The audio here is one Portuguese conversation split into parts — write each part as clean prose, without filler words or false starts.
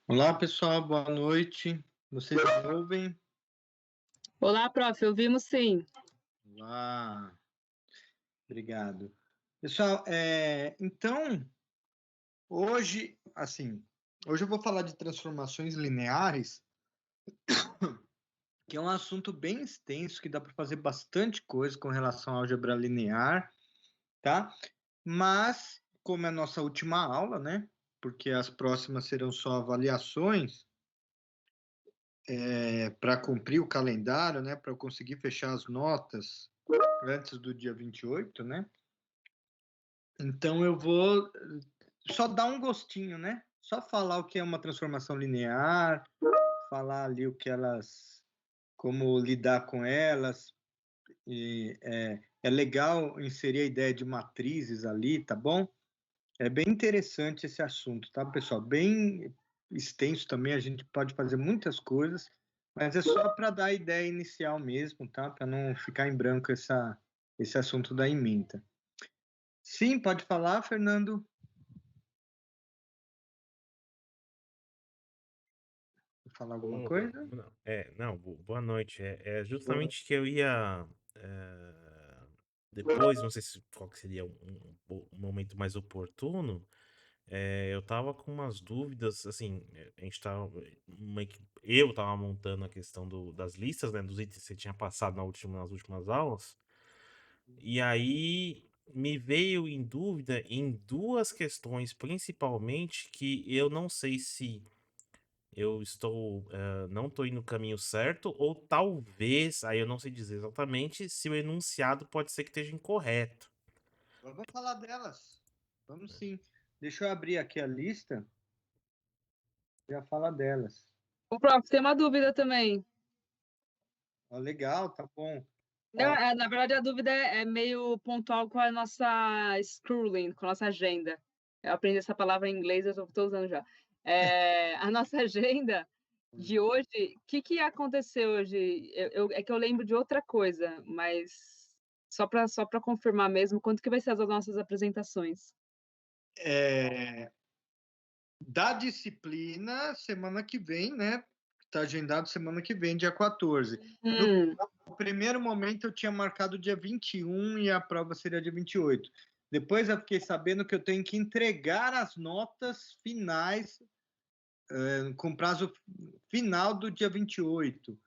Olá, pessoal, boa noite. Vocês me ouvem? Olá, prof, ouvimos sim. Olá, obrigado. Pessoal, então, hoje eu vou falar de transformações lineares, que é um assunto bem extenso, que dá para fazer bastante coisa com relação à álgebra linear, tá? Mas, como é a nossa última aula, né? Porque as próximas serão só avaliações, para cumprir o calendário, né? Para eu conseguir fechar as notas antes do dia 28, né? Então eu vou só dar um gostinho, né? Só falar o que é uma transformação linear, falar ali o que elas, como lidar com elas. E é legal inserir a ideia de matrizes ali, tá bom? É bem interessante esse assunto, tá, pessoal? Bem extenso também, a gente pode fazer muitas coisas, mas é só para dar a ideia inicial mesmo, tá? Para não ficar em branco esse assunto da ementa. Sim, pode falar, Fernando. Falar alguma Opa, coisa? boa noite. É justamente que eu ia. Depois, não sei qual que seria um momento mais oportuno. Eu tava com umas dúvidas, assim, a gente tava. Eu tava montando a questão das listas, né, dos itens que você tinha passado nas últimas aulas. E aí me veio em dúvida em duas questões, principalmente, que eu não sei se não estou indo no caminho certo, ou talvez, aí eu não sei dizer exatamente, se o enunciado pode ser que esteja incorreto. Vamos falar delas. Vamos sim. Deixa eu abrir aqui a lista. Já fala delas. O prof, tem uma dúvida também. Ó, legal, tá bom. Não, Ó, na verdade, a dúvida é meio pontual com a nossa schooling, com a nossa agenda. Eu aprendi essa palavra em inglês, eu estou usando já. A nossa agenda de hoje, o que aconteceu hoje? É que eu lembro de outra coisa, mas só para confirmar mesmo, quanto que vai ser as nossas apresentações? da disciplina, semana que vem, né? Está agendado semana que vem, dia 14. No primeiro momento, eu tinha marcado dia 21 e a prova seria dia 28. Depois, eu fiquei sabendo que eu tenho que entregar as notas finais com prazo final do dia 28.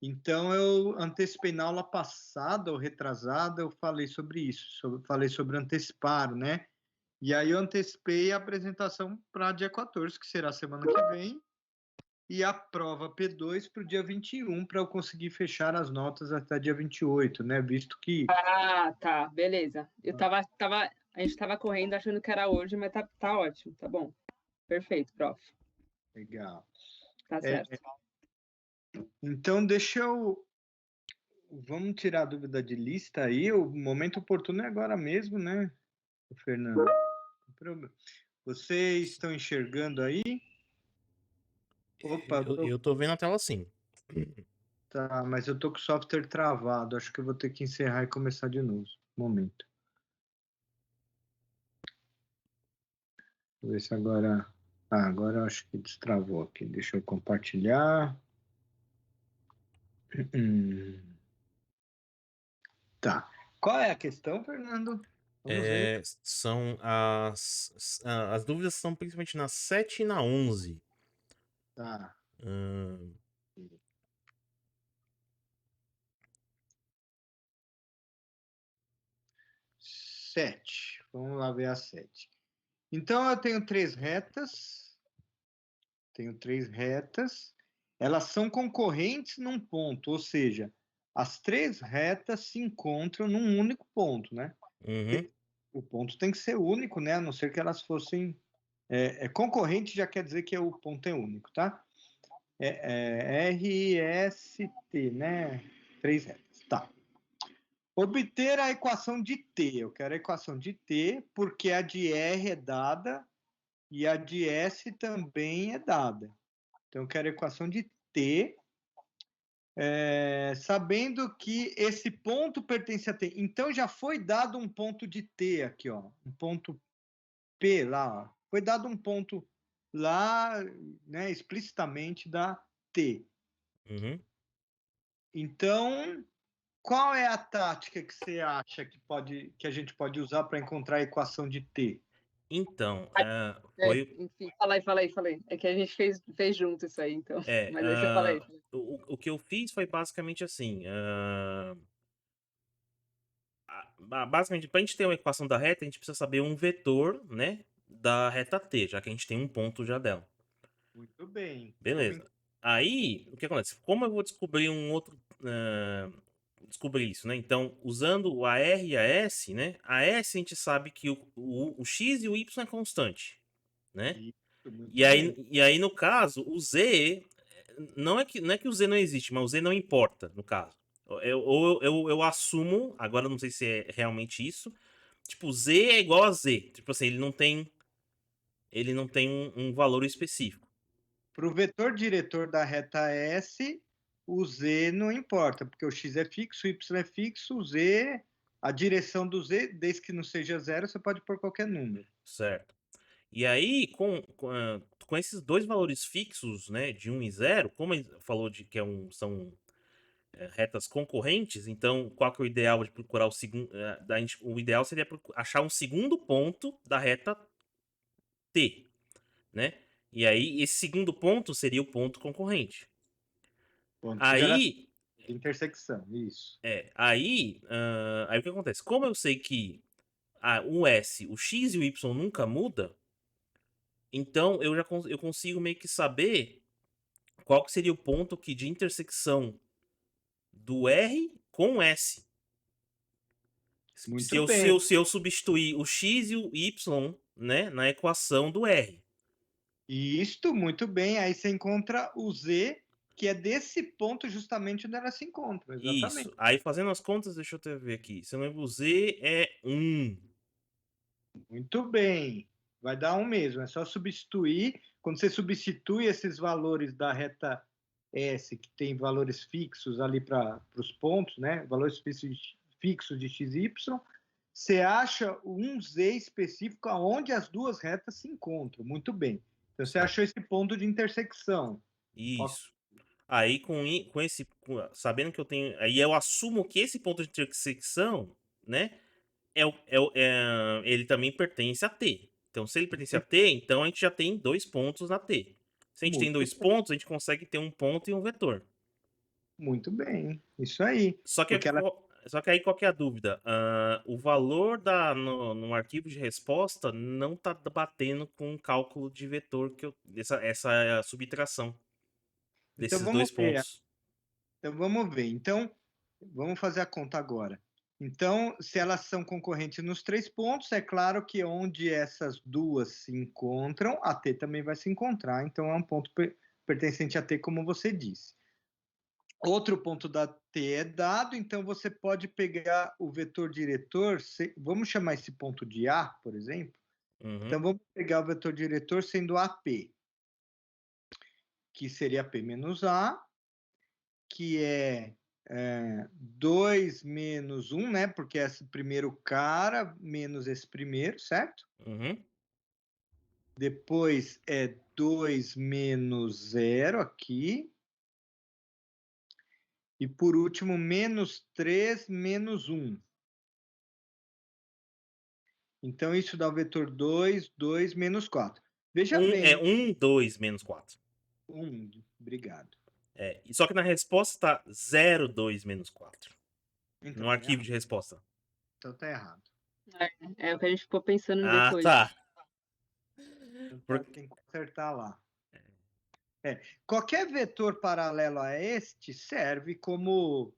Então, eu antecipei na aula passada ou retrasada, eu falei sobre isso, falei sobre antecipar, né? E aí eu antecipei a apresentação para dia 14, que será semana que vem, e a prova P2 para o dia 21, para eu conseguir fechar as notas até dia 28, né? Visto que... Ah, tá, beleza. A gente tava correndo achando que era hoje, mas tá ótimo, tá bom. Perfeito, prof. Legal. Tá certo. Então, deixa eu... Vamos tirar a dúvida de lista aí. O momento oportuno é agora mesmo, né, Fernando? Vocês estão enxergando aí? Opa, Eu tô vendo a tela sim. tá, mas eu tô com o software travado. Acho que eu vou ter que encerrar e começar de novo. Momento. Vou ver se agora... Ah, agora eu acho que destravou aqui. Deixa eu compartilhar. Tá. Qual é a questão, Fernando? Vamos ver. São as dúvidas são principalmente na 7 e na 11. Tá. Hum, 7. Vamos lá ver a 7. Então, eu tenho três retas. Tenho três retas. Elas são concorrentes num ponto, ou seja, as três retas se encontram num único ponto, né? uhum. O ponto tem que ser único, né? A não ser que elas fossem... concorrente já quer dizer que o ponto é único, tá? RST, né? Três retas. Tá. Obter a equação de T. Eu quero a equação de T, porque a de R é dada e a de S também é dada. Então, eu quero a equação de T, sabendo que esse ponto pertence a T. Então, já foi dado um ponto de T aqui, ó. Um ponto P lá, ó. Foi dado um ponto lá, né, explicitamente da T. Uhum. Então, qual é a tática que você acha que a gente pode usar para encontrar a equação de T? Então, foi. Enfim, fala aí. É que a gente fez junto isso aí, então. É, Mas aí você fala aí. o que eu fiz foi basicamente assim. Basicamente, para a gente ter uma equação da reta, a gente precisa saber um vetor, né, da reta t, já que a gente tem um ponto já dela. Muito bem. Beleza. Aí, o que acontece? Como eu vou descobrir descobrir isso, né? Então, usando a R e a S, né? A S a gente sabe que o X e o Y é constante, né? Isso, muito E aí, bem. e aí, no caso, o Z, não é que o Z não existe, mas o Z não importa, no caso. Eu assumo, agora eu não sei se é realmente isso, tipo, Z é igual a Z. Tipo assim, ele não tem um valor específico. Para o vetor diretor da reta S, o Z não importa, porque o X é fixo, o Y é fixo, o Z, a direção do Z, desde que não seja zero, você pode pôr qualquer número. Certo. E aí, com esses dois valores fixos, né, de 1 e 0, como ele falou de que são retas concorrentes, então qual que é o ideal de procurar o segundo? O ideal seria achar um segundo ponto da reta T, né? E aí, esse segundo ponto seria o ponto concorrente. Ponto de geração, Aí, de intersecção, isso. aí o que acontece? Como eu sei que o S, o X e o Y nunca muda, então eu consigo meio que saber qual que seria o ponto de intersecção do R com o S. Muito bem. Se eu substituir o X e o Y, né, na equação do R. Isto, muito bem. Aí você encontra o Z, que é desse ponto justamente onde ela se encontra. Exatamente. Isso. Aí fazendo as contas, deixa eu até ver aqui. Se eu lembro, o Z é 1. Muito bem. Vai dar um mesmo. É só substituir. Quando você substitui esses valores da reta S, que tem valores fixos ali para os pontos, né? Valores fixos de x e y, você acha um Z específico aonde as duas retas se encontram. Muito bem. Então você Certo. achou esse ponto de intersecção. Isso. Aí sabendo que eu tenho, aí eu assumo que esse ponto de intersecção, né, ele também pertence a T. Então, se ele pertence a T, então a gente já tem dois pontos na T. Se a gente tem Muito dois bem. pontos, a gente consegue ter um ponto e um vetor. Muito bem. Isso aí. Só que, Porque ela só que aí qual que é a dúvida? O valor no arquivo de resposta não está batendo com o cálculo de vetor essa subtração Então desses vamos dois ver. pontos. Então vamos ver. Então vamos fazer a conta agora. Então, se elas são concorrentes nos 3 pontos, é claro que onde essas duas se encontram, a T também vai se encontrar. Então é um ponto pertencente a T, como você disse. Outro ponto da T é dado, então você pode pegar o vetor diretor, vamos chamar esse ponto de A, por exemplo. Uhum. Então vamos pegar o vetor diretor sendo AP, que seria P menos A, que é 2 menos 1, né? Porque é esse primeiro cara menos esse primeiro, certo? Uhum. Depois é 2 menos 0 aqui. E por último, menos 3 menos 1. Então, isso dá o vetor 2, 2 menos 4. Veja bem. 1, 2 menos 4. 1, obrigado. Só que na resposta está 0, 2 menos 4. Então, No tá arquivo errado. de resposta. Então, tá errado. É o que a gente ficou pensando Ah, depois. tá. Então, tem que acertar lá. Qualquer vetor paralelo a este serve como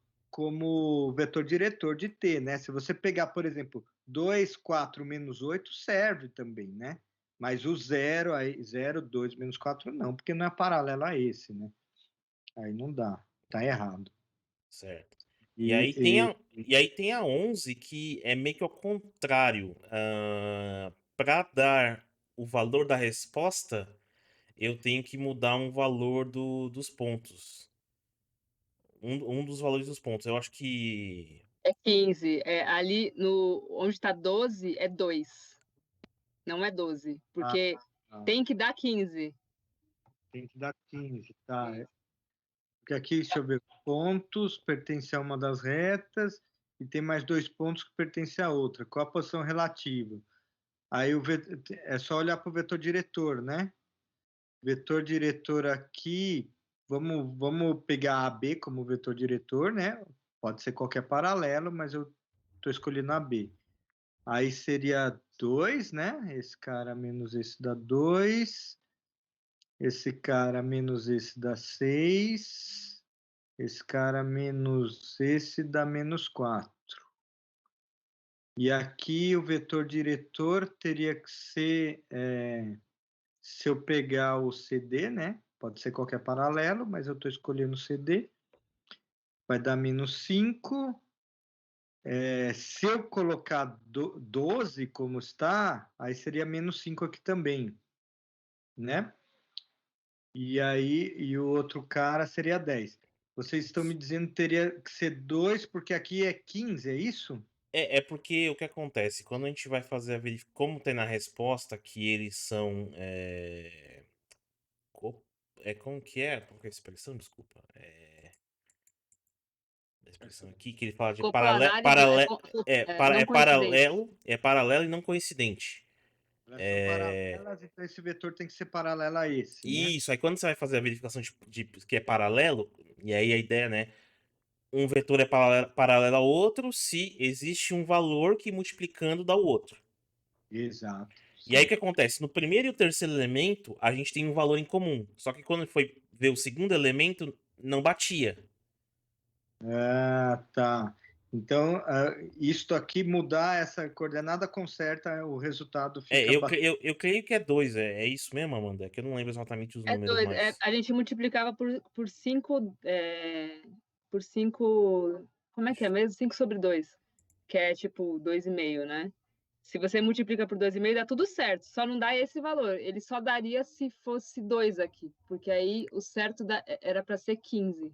vetor diretor de T, né? Se você pegar, por exemplo, 2, 4 menos 8, serve também, né? Mas o 0, 2 menos 4 não, porque não é paralelo a esse, né? Aí não dá, tá errado. Certo. E E, aí tem a 11 que é meio que ao contrário. Para dar o valor da resposta, eu tenho que mudar um valor dos pontos. Um dos valores dos pontos. Eu acho que. É 15. Ali onde está 12 é 2. Não é 12. Porque Tem que dar 15. Tem que dar 15, tá. Porque aqui, deixa eu ver, pontos pertence a uma das retas e tem mais 2 pontos que pertence a outra. Qual a posição relativa? Aí é só olhar para o vetor diretor, né? Vetor diretor aqui, vamos pegar AB como vetor diretor, né? Pode ser qualquer paralelo, mas eu estou escolhendo AB. Aí seria 2, né? Esse cara menos esse dá 2. Esse cara menos esse dá 6. Esse cara menos esse dá menos 4. E aqui o vetor diretor teria que ser, se eu pegar o CD, né? Pode ser qualquer paralelo, mas eu estou escolhendo o CD. Vai dar menos 5. Se eu colocar 12 como está, aí seria menos 5 aqui também, né? E aí, e o outro cara seria 10. Vocês estão me dizendo que teria que ser 2, porque aqui é 15, é isso? É porque o que acontece? Quando a gente vai fazer a verificação, como tem na resposta que eles são. Como que é? Qual que é a expressão? Desculpa. A expressão aqui que ele fala de Coplanários não coincidente. é paralelo e não coincidente. Elas são paralelas, então esse vetor tem que ser paralelo a esse, né? Isso, aí quando você vai fazer a verificação de que é paralelo, e aí a ideia, né? Um vetor é paralelo ao outro se existe um valor que multiplicando dá o outro. Exato. E aí o que acontece? No primeiro e o terceiro elemento, a gente tem um valor em comum. Só que quando foi ver o segundo elemento, não batia. Ah, tá. Então, isto aqui, mudar essa coordenada conserta, o resultado fica... Eu creio que é 2, é isso mesmo, Amanda? Que eu não lembro exatamente os números 2. mais. A gente multiplicava por 5, por 5, como é que é mesmo? 5 sobre 2, que é tipo 2,5, né? Se você multiplica por 2,5, dá tudo certo, só não dá esse valor. Ele só daria se fosse 2 aqui, porque aí o certo era para ser 15.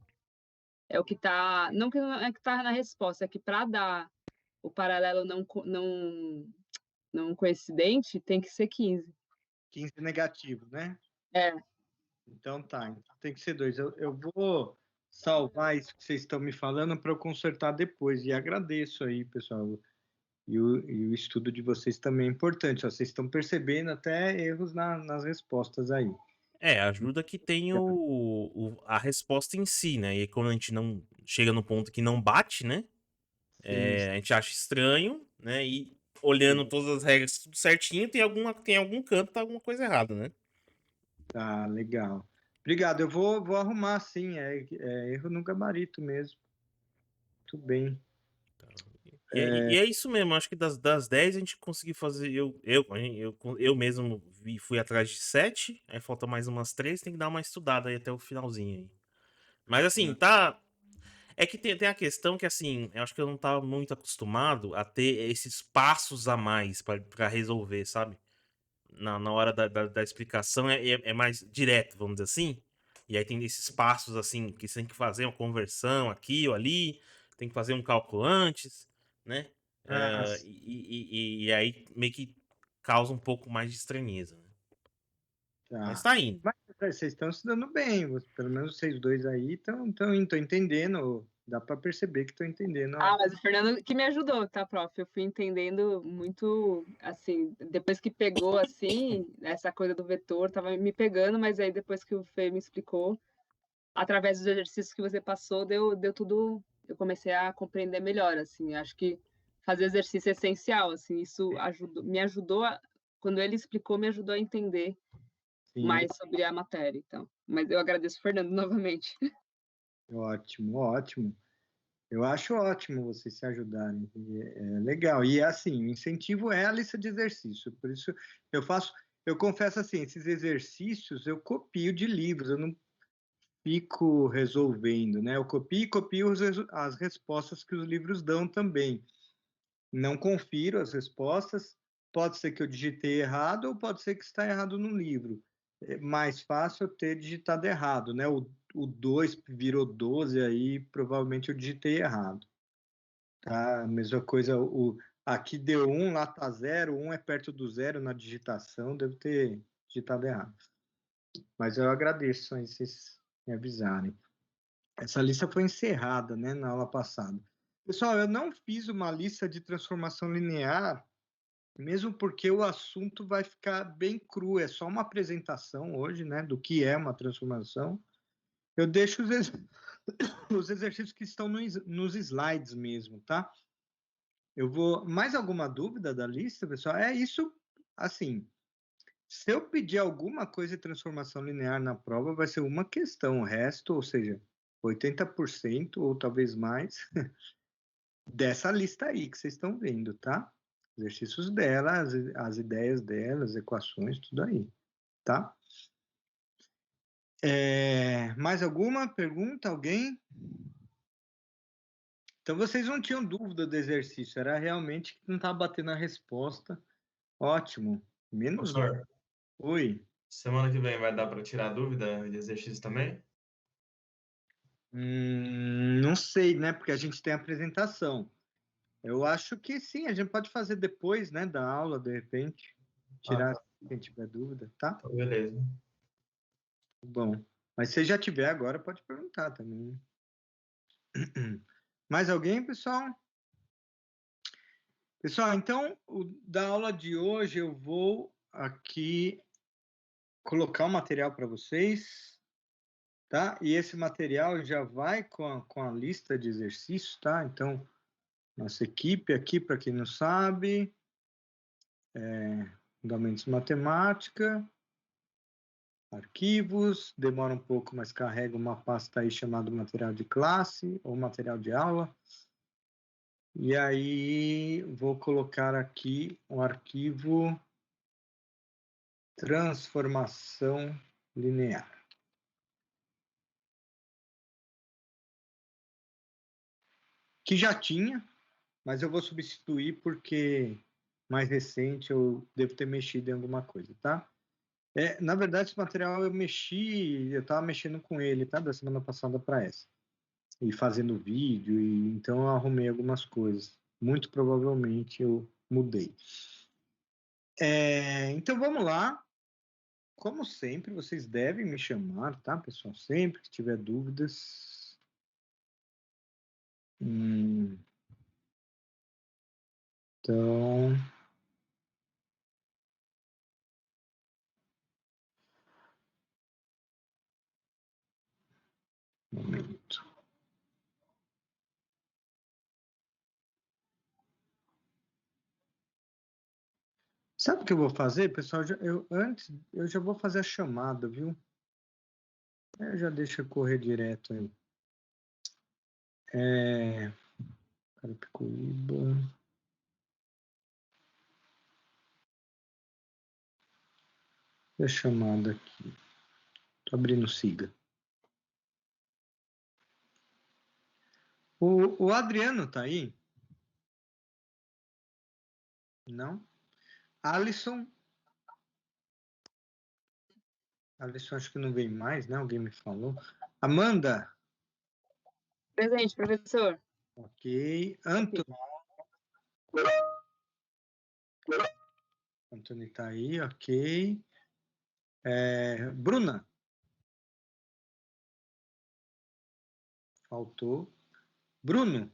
É o que tá, não é que tá na resposta, é que para dar o paralelo não coincidente, tem que ser 15. 15 negativo, né? É. Então tá, então tem que ser 2. Eu vou salvar isso que vocês estão me falando para eu consertar depois. E agradeço aí, pessoal. E o estudo de vocês também é importante. Ó, vocês estão percebendo até erros nas respostas aí. Ajuda que tem a resposta em si, né? E quando a gente não chega no ponto que não bate, né? A gente acha estranho, né? E olhando todas as regras tudo certinho, tem algum canto, tá alguma coisa errada, né? Tá, legal. Obrigado. Eu vou arrumar, sim. É erro no gabarito mesmo. Muito bem. E é isso mesmo. Acho que das 10 a gente conseguiu fazer. Eu mesmo fui atrás de 7. Aí falta mais umas 3. Tem que dar uma estudada aí até o finalzinho aí. Mas assim, tá. É que tem a questão que, assim, eu acho que eu não tava muito acostumado a ter esses passos a mais pra resolver, sabe? Na hora da explicação é mais direto, vamos dizer assim. E aí tem esses passos, assim, que você tem que fazer uma conversão aqui ou ali, tem que fazer um cálculo antes, né? E aí meio que causa um pouco mais de estranheza, né? Mas tá indo. Mas vocês estão estudando bem. Pelo menos vocês dois aí estão entendendo. Dá para perceber que estão entendendo. Mas o Fernando que me ajudou, tá, prof? Eu fui entendendo muito, assim, depois que pegou, assim, essa coisa do vetor, tava me pegando, mas aí depois que o Fê me explicou, através dos exercícios que você passou, deu tudo, eu comecei a compreender melhor, assim, acho que fazer exercício é essencial, assim, isso me ajudou, quando ele explicou, me ajudou a entender mais sobre a matéria, então. Mas eu agradeço o Fernando novamente. Ótimo, ótimo. Eu acho ótimo vocês se ajudarem. É legal. E assim, o incentivo é a lista de exercício. Por isso eu confesso assim, esses exercícios eu copio de livros, eu não fico resolvendo, né? Eu copio as respostas que os livros dão também. Não confiro as respostas. Pode ser que eu digitei errado ou pode ser que está errado no livro. É mais fácil eu ter digitado errado, né? O 2 virou 12, aí provavelmente eu digitei errado. Tá? A mesma coisa, aqui deu 1, lá tá 0, 1 é perto do 0 na digitação, devo ter digitado errado. Mas eu agradeço aí vocês me avisarem. Essa lista foi encerrada, né, na aula passada. Pessoal, eu não fiz uma lista de transformação linear, mesmo porque o assunto vai ficar bem cru, é só uma apresentação hoje, né, do que é uma transformação. Eu deixo os exercícios que estão nos slides mesmo, tá? Eu vou... Mais alguma dúvida da lista, pessoal? É isso, assim, se eu pedir alguma coisa de transformação linear na prova, vai ser uma questão, o resto, ou seja, 80% ou talvez mais, dessa lista aí que vocês estão vendo, tá? Exercícios dela, as ideias dela, as equações, tudo aí, tá? Mais alguma pergunta? Alguém? Então, vocês não tinham dúvida do exercício, era realmente que não estava batendo a resposta. Ótimo. Menos... Professor, Oi. semana que vem vai dar para tirar dúvida de exercício também? Não sei, né? Porque a gente tem a apresentação. Eu acho que sim, a gente pode fazer depois, né, da aula, de repente. Tirar tá. quem tiver dúvida, tá? Então, beleza. Bom. Mas se já tiver agora, pode perguntar também. Mais alguém, pessoal? Pessoal, então, da aula de hoje eu vou aqui colocar o material para vocês, tá? E esse material já vai com a lista de exercícios, tá? Então, nossa equipe aqui, para quem não sabe, Fundamentos de Matemática, arquivos, demora um pouco, mas carrega uma pasta aí chamada material de classe ou material de aula. E aí, vou colocar aqui um arquivo transformação linear. Que já tinha, mas eu vou substituir porque mais recente eu devo ter mexido em alguma coisa, tá? Na verdade, esse material eu estava mexendo com ele, tá? Da semana passada para essa. E fazendo vídeo, e então eu arrumei algumas coisas. Muito provavelmente eu mudei. Então vamos lá. Como sempre, vocês devem me chamar, tá, pessoal? Sempre que tiver dúvidas. Então, um momento. Sabe o que eu vou fazer, pessoal? Antes, eu já vou fazer a chamada, viu? Eu já deixo correr direto aí. Carapicuíba. E a chamada aqui. Tô abrindo o Siga. O Adriano tá aí? Não? Alisson acho que não vem mais, né? Alguém me falou. Amanda? Presente, professor. Ok. Antônio tá aí, ok. Bruna? Faltou. Bruno?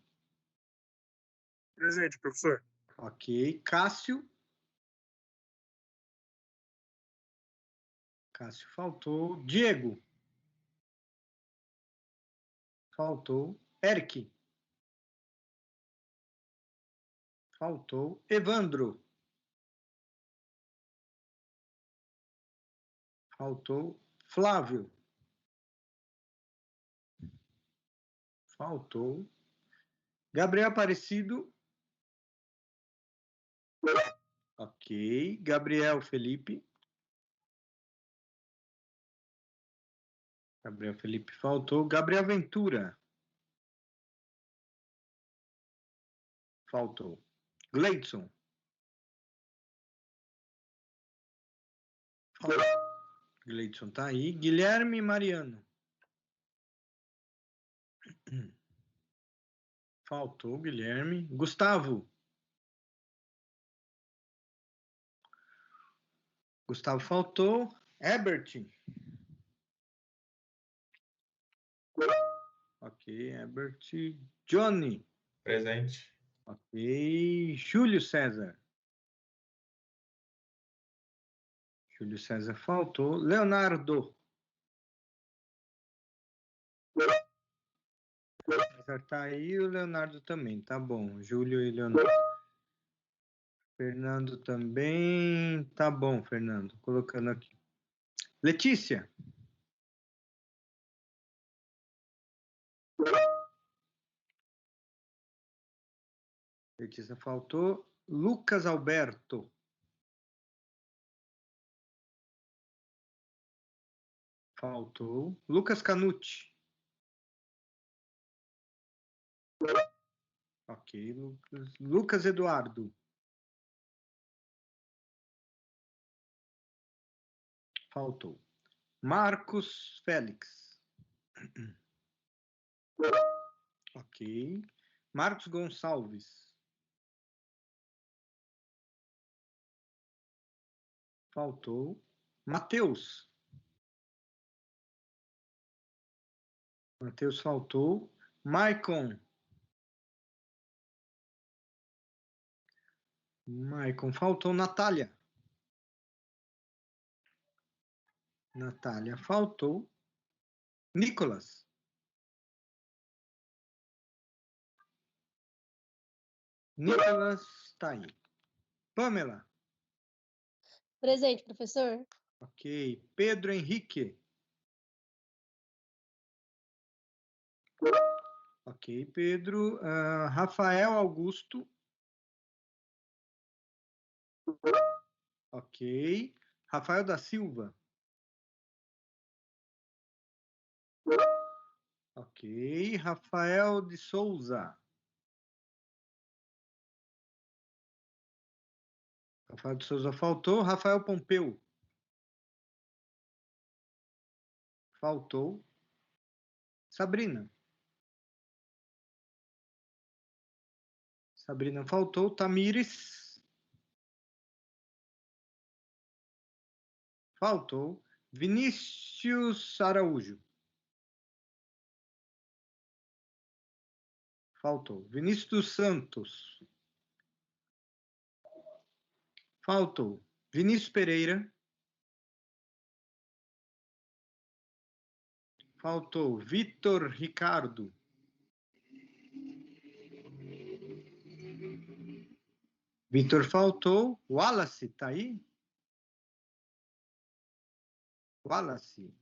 Presente, professor. Ok. Cássio? Cássio faltou. Diego? Faltou. Eric? Faltou. Evandro? Faltou. Flávio? Faltou. Gabriel Aparecido? Ok. Gabriel Felipe? Gabriel Felipe faltou. Gabriel Ventura? Faltou. Gleidson? Faltou. Gleidson tá aí. Guilherme Mariano? Faltou, Guilherme. Gustavo? Gustavo faltou. Herbert. Ok, Herbert. Johnny. Presente. Ok. Júlio César. Júlio César faltou. Leonardo. O César tá aí, o Leonardo também, tá bom. Júlio e Leonardo. Fernando também. Tá bom, Fernando. Colocando aqui. Letícia. Letícia faltou. Lucas Alberto. Faltou. Lucas Canucci. Ok, Lucas. Lucas Eduardo. Faltou. Marcos Félix. Ok. Marcos Gonçalves. Faltou. Matheus. Matheus faltou. Maicon. Maicon faltou. Natália. Natália faltou. Nicolas. Nicolas está aí. Pamela. Presente, professor. Ok. Pedro Henrique. Ok, Pedro. Rafael Augusto. Ok. Rafael da Silva. Ok. Rafael de Souza. Rafael de Souza faltou. Rafael Pompeu. Faltou. Sabrina. Sabrina faltou. Tamires. Faltou. Vinícius Araújo. Faltou. Vinícius dos Santos. Faltou. Vinícius Pereira. Faltou. Vitor Ricardo. Vitor faltou. Wallace, tá aí? Wallace.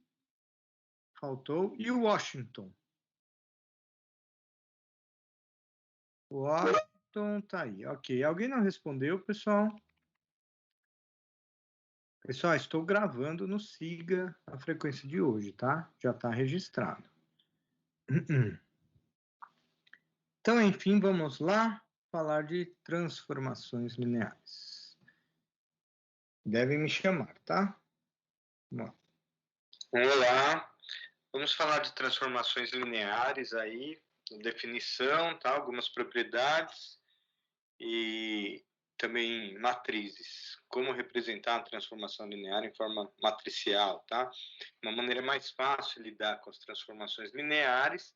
Faltou. E o Washington? Washington tá aí. Ok. Alguém não respondeu, pessoal? Pessoal, estou gravando no Siga a frequência de hoje, tá? Já está registrado. Então, enfim, vamos lá falar de transformações lineares. Devem me chamar, tá? Vamos lá. Vamos falar de transformações lineares aí, definição, tá? Algumas propriedades e também matrizes. Como representar a transformação linear em forma matricial, tá? Uma maneira mais fácil de lidar com as transformações lineares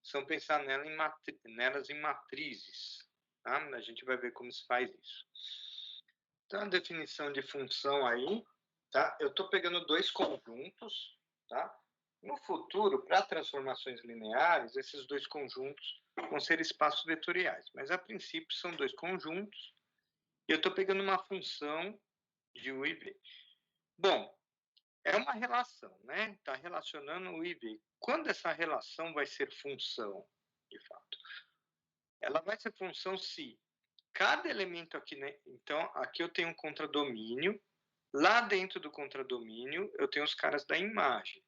são pensar nelas em matrizes, tá? A gente vai ver como se faz isso. Então, a definição de função aí, tá? Eu estou pegando dois conjuntos, tá? No futuro, para transformações lineares, esses dois conjuntos vão ser espaços vetoriais, mas a princípio são dois conjuntos, e eu estou pegando uma função de U e V. Bom, é uma relação, né? Está relacionando U e V. Quando essa relação vai ser função, de fato? Ela vai ser função se cada elemento aqui, né? Então, aqui eu tenho um contradomínio, lá dentro do contradomínio eu tenho os caras da imagem,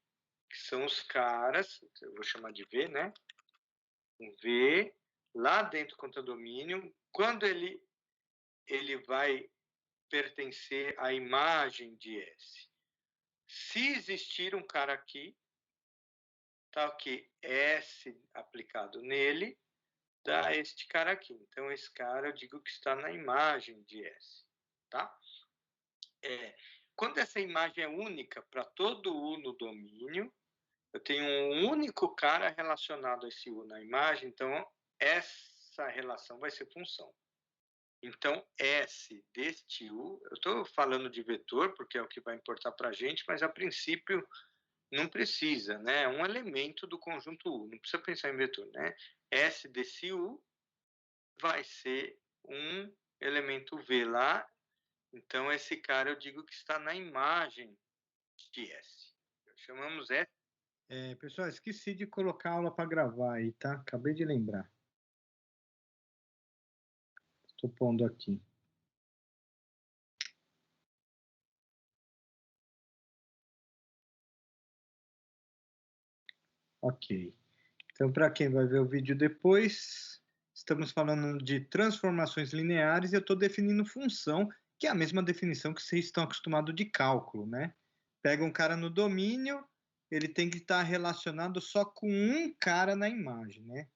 que são os caras, eu vou chamar de V, né? Um V, lá dentro do contradomínio, quando ele vai pertencer à imagem de S. Se existir um cara aqui, tá aqui, S aplicado nele, dá este cara aqui. Então, esse cara eu digo que está na imagem de S, tá? quando essa imagem é única para todo U no domínio, eu tenho um único cara relacionado a esse U na imagem, então essa relação vai ser função. Então, S deste U, eu estou falando de vetor, porque é o que vai importar para a gente, mas a princípio não precisa, né? É um elemento do conjunto U, não precisa pensar em vetor, né? S desse U vai ser um elemento V lá, então esse cara eu digo que está na imagem de S. Chamamos S. Pessoal, esqueci de colocar a aula para gravar aí, tá? Acabei de lembrar. Estou pondo aqui. Ok. Então, para quem vai ver o vídeo depois, estamos falando de transformações lineares e eu estou definindo função, que é a mesma definição que vocês estão acostumados de cálculo, né? Pega um cara no domínio, ele tem que estar relacionado só com um cara na imagem, né?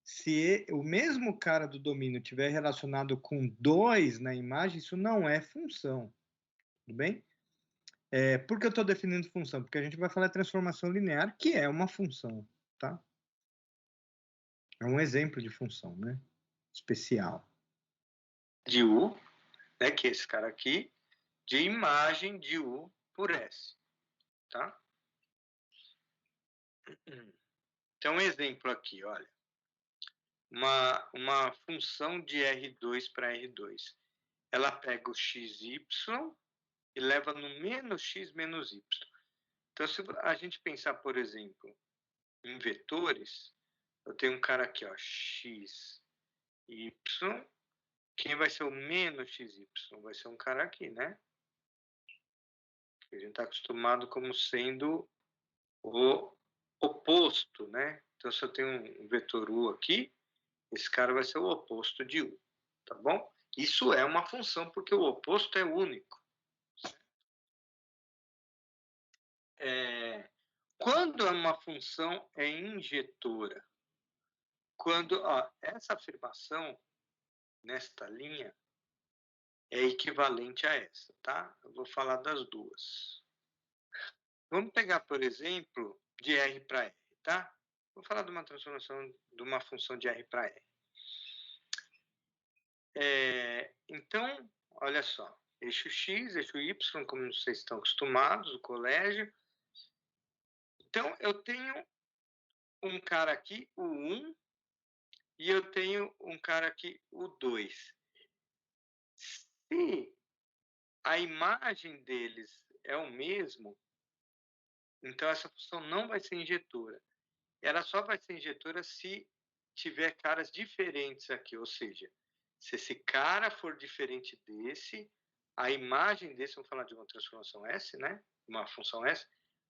Se o mesmo cara do domínio estiver relacionado com 2 na imagem, isso não é função, tudo bem? Por que eu estou definindo função? Porque a gente vai falar de transformação linear, que é uma função, tá? É um exemplo de função, né? Especial. De U, né, que é esse cara aqui, de imagem de U por S, tá? Então, um exemplo aqui, olha. Uma função de R2 para R2. Ela pega o XY e leva no menos X menos Y. Então, se a gente pensar, por exemplo, em vetores, eu tenho um cara aqui, ó, X, Y. Quem vai ser o menos XY? Vai ser um cara aqui, né? Que a gente está acostumado como sendo o oposto, né? Então, se eu tenho um vetor U aqui, esse cara vai ser o oposto de U, tá bom? Isso é uma função porque o oposto é único. Quando uma função é injetora? Quando essa afirmação, nesta linha, é equivalente a essa, tá? Eu vou falar das duas. Vamos pegar, por exemplo, de R para R, tá? Vou falar de uma transformação de uma função de R para R. Então, olha só. Eixo X, eixo Y, como vocês estão acostumados, o colégio. Então, eu tenho um cara aqui, o 1, e eu tenho um cara aqui, o 2. Se a imagem deles é o mesmo, então essa função não vai ser injetora. Ela só vai ser injetora se tiver caras diferentes aqui, ou seja, se esse cara for diferente desse, a imagem desse, vamos falar de uma transformação S, né? Uma função S,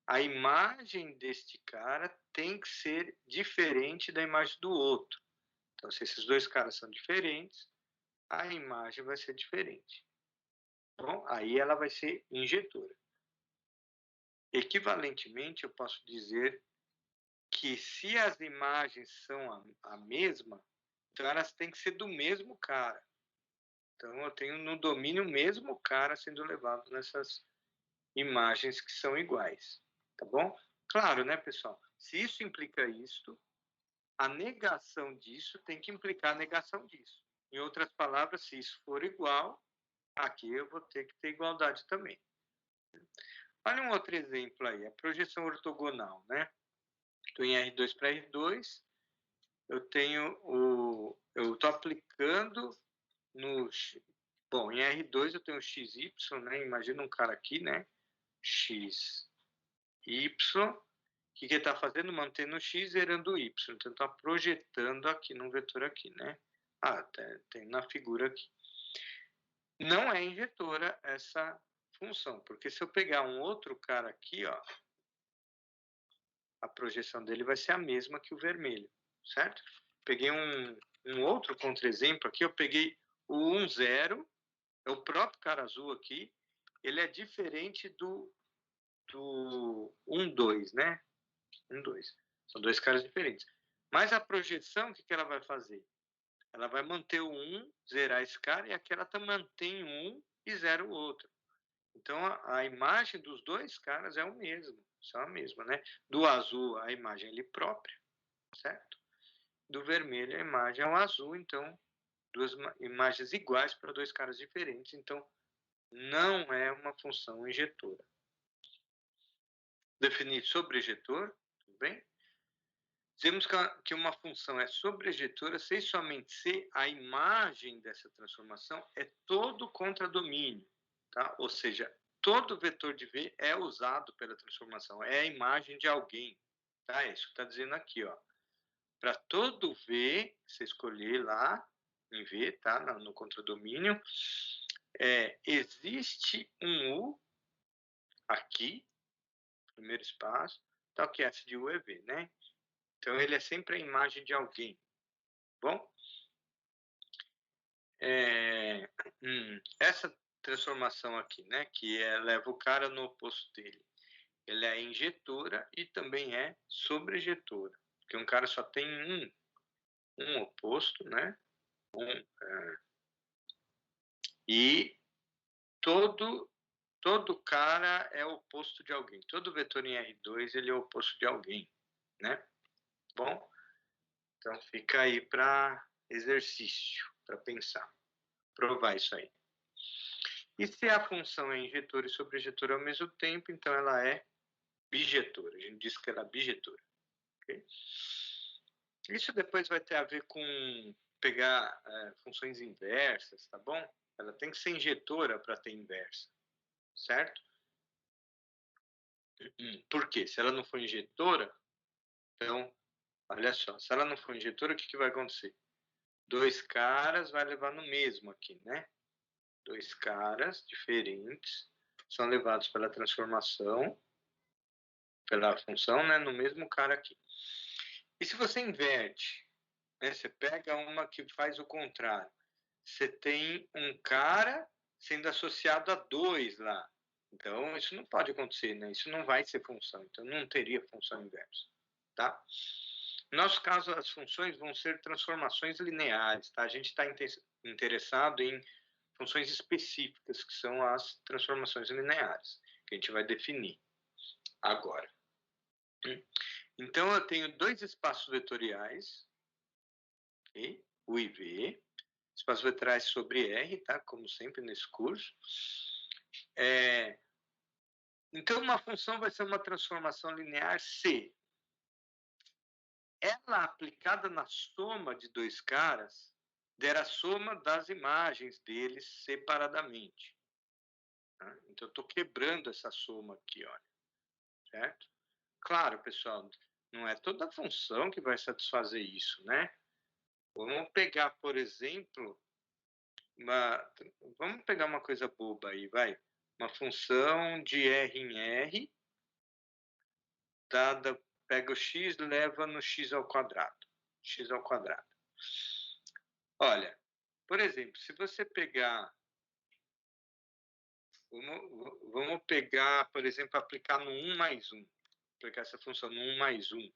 a imagem deste cara tem que ser diferente da imagem do outro. Então, se esses dois caras são diferentes, a imagem vai ser diferente. Bom, aí ela vai ser injetora. Equivalentemente, eu posso dizer que se as imagens são a mesma, então elas têm que ser do mesmo cara. Então, eu tenho no domínio o mesmo cara sendo levado nessas imagens que são iguais. Tá bom? Claro, né, pessoal? Se isso implica isto, a negação disso tem que implicar a negação disso. Em outras palavras, se isso for igual, aqui eu vou ter que ter igualdade também. Olha um outro exemplo aí, a projeção ortogonal, né? Estou em R2 para R2, eu estou aplicando no... Bom, em R2 eu tenho XY, né? Imagina um cara aqui, né? X, Y. O que ele está fazendo? Mantendo o X, zerando o Y. Então, está projetando aqui num vetor aqui, né? Tem na figura aqui. Não é injetora essa função, porque se eu pegar um outro cara aqui, ó, a projeção dele vai ser a mesma que o vermelho, certo? Peguei um outro contra-exemplo aqui, eu peguei o 1, 0, é o próprio cara azul aqui, ele é diferente do 1, 2, né? 1, 2. São dois caras diferentes. Mas a projeção, o que ela vai fazer? Ela vai manter o 1, zerar esse cara, e aqui ela mantém o 1 e zera o outro. Então, a imagem dos dois caras é o mesmo, são a mesma, né? Do azul, a imagem é ele própria, certo? Do vermelho, a imagem é o azul, então, duas imagens iguais para dois caras diferentes, então, não é uma função injetora. Definir sobrejetor, tudo bem? Dizemos que uma função é sobrejetora se e somente se a imagem dessa transformação é todo contradomínio, tá? Ou seja, todo vetor de V é usado pela transformação, é a imagem de alguém, tá? É isso que está dizendo aqui, ó. Para todo V, você escolher lá em V, tá? No contradomínio, existe um U aqui, primeiro espaço, tal que S de U é V, né? Então, ele é sempre a imagem de alguém, bom? Essa transformação aqui, né, que leva o cara no oposto dele, ela é injetora e também é sobrejetora, porque um cara só tem um oposto, né, e todo cara é oposto de alguém, todo vetor em R2 ele é oposto de alguém, né? Bom, então fica aí para exercício, para pensar, provar isso aí. E se a função é injetora e sobrejetora ao mesmo tempo, então ela é bijetora. A gente diz que ela é bijetora. Okay? Isso depois vai ter a ver com pegar funções inversas, tá bom? Ela tem que ser injetora para ter inversa, certo? Por quê? Se ela não for injetora, então, olha só, se ela não for injetora, o que vai acontecer? Dois caras vai levar no mesmo aqui, né? Dois caras diferentes são levados pela transformação, pela função, né, no mesmo cara aqui. E se você inverte, né, você pega uma que faz o contrário, você tem um cara sendo associado a dois lá. Então, isso não pode acontecer, né? Isso não vai ser função, então não teria função inversa, tá? No nosso caso, as funções vão ser transformações lineares, tá? A gente está interessado em funções específicas, que são as transformações lineares, que a gente vai definir agora. Então, eu tenho dois espaços vetoriais, okay? U e V, espaços vetoriais sobre R, tá? Como sempre nesse curso. Então, uma função vai ser uma transformação linear se ela aplicada na soma de dois caras der a soma das imagens deles separadamente. Tá? Então, eu estou quebrando essa soma aqui, olha. Certo? Claro, pessoal, não é toda função que vai satisfazer isso, né? Vamos pegar, por exemplo, vamos pegar uma coisa boba aí, vai. Uma função de R em R, dada, pega o x, leva no x ao quadrado. X ao quadrado. Olha, por exemplo, se você pegar... Vamos pegar, por exemplo, aplicar no 1 mais 1. Aplicar essa função no 1 mais 1.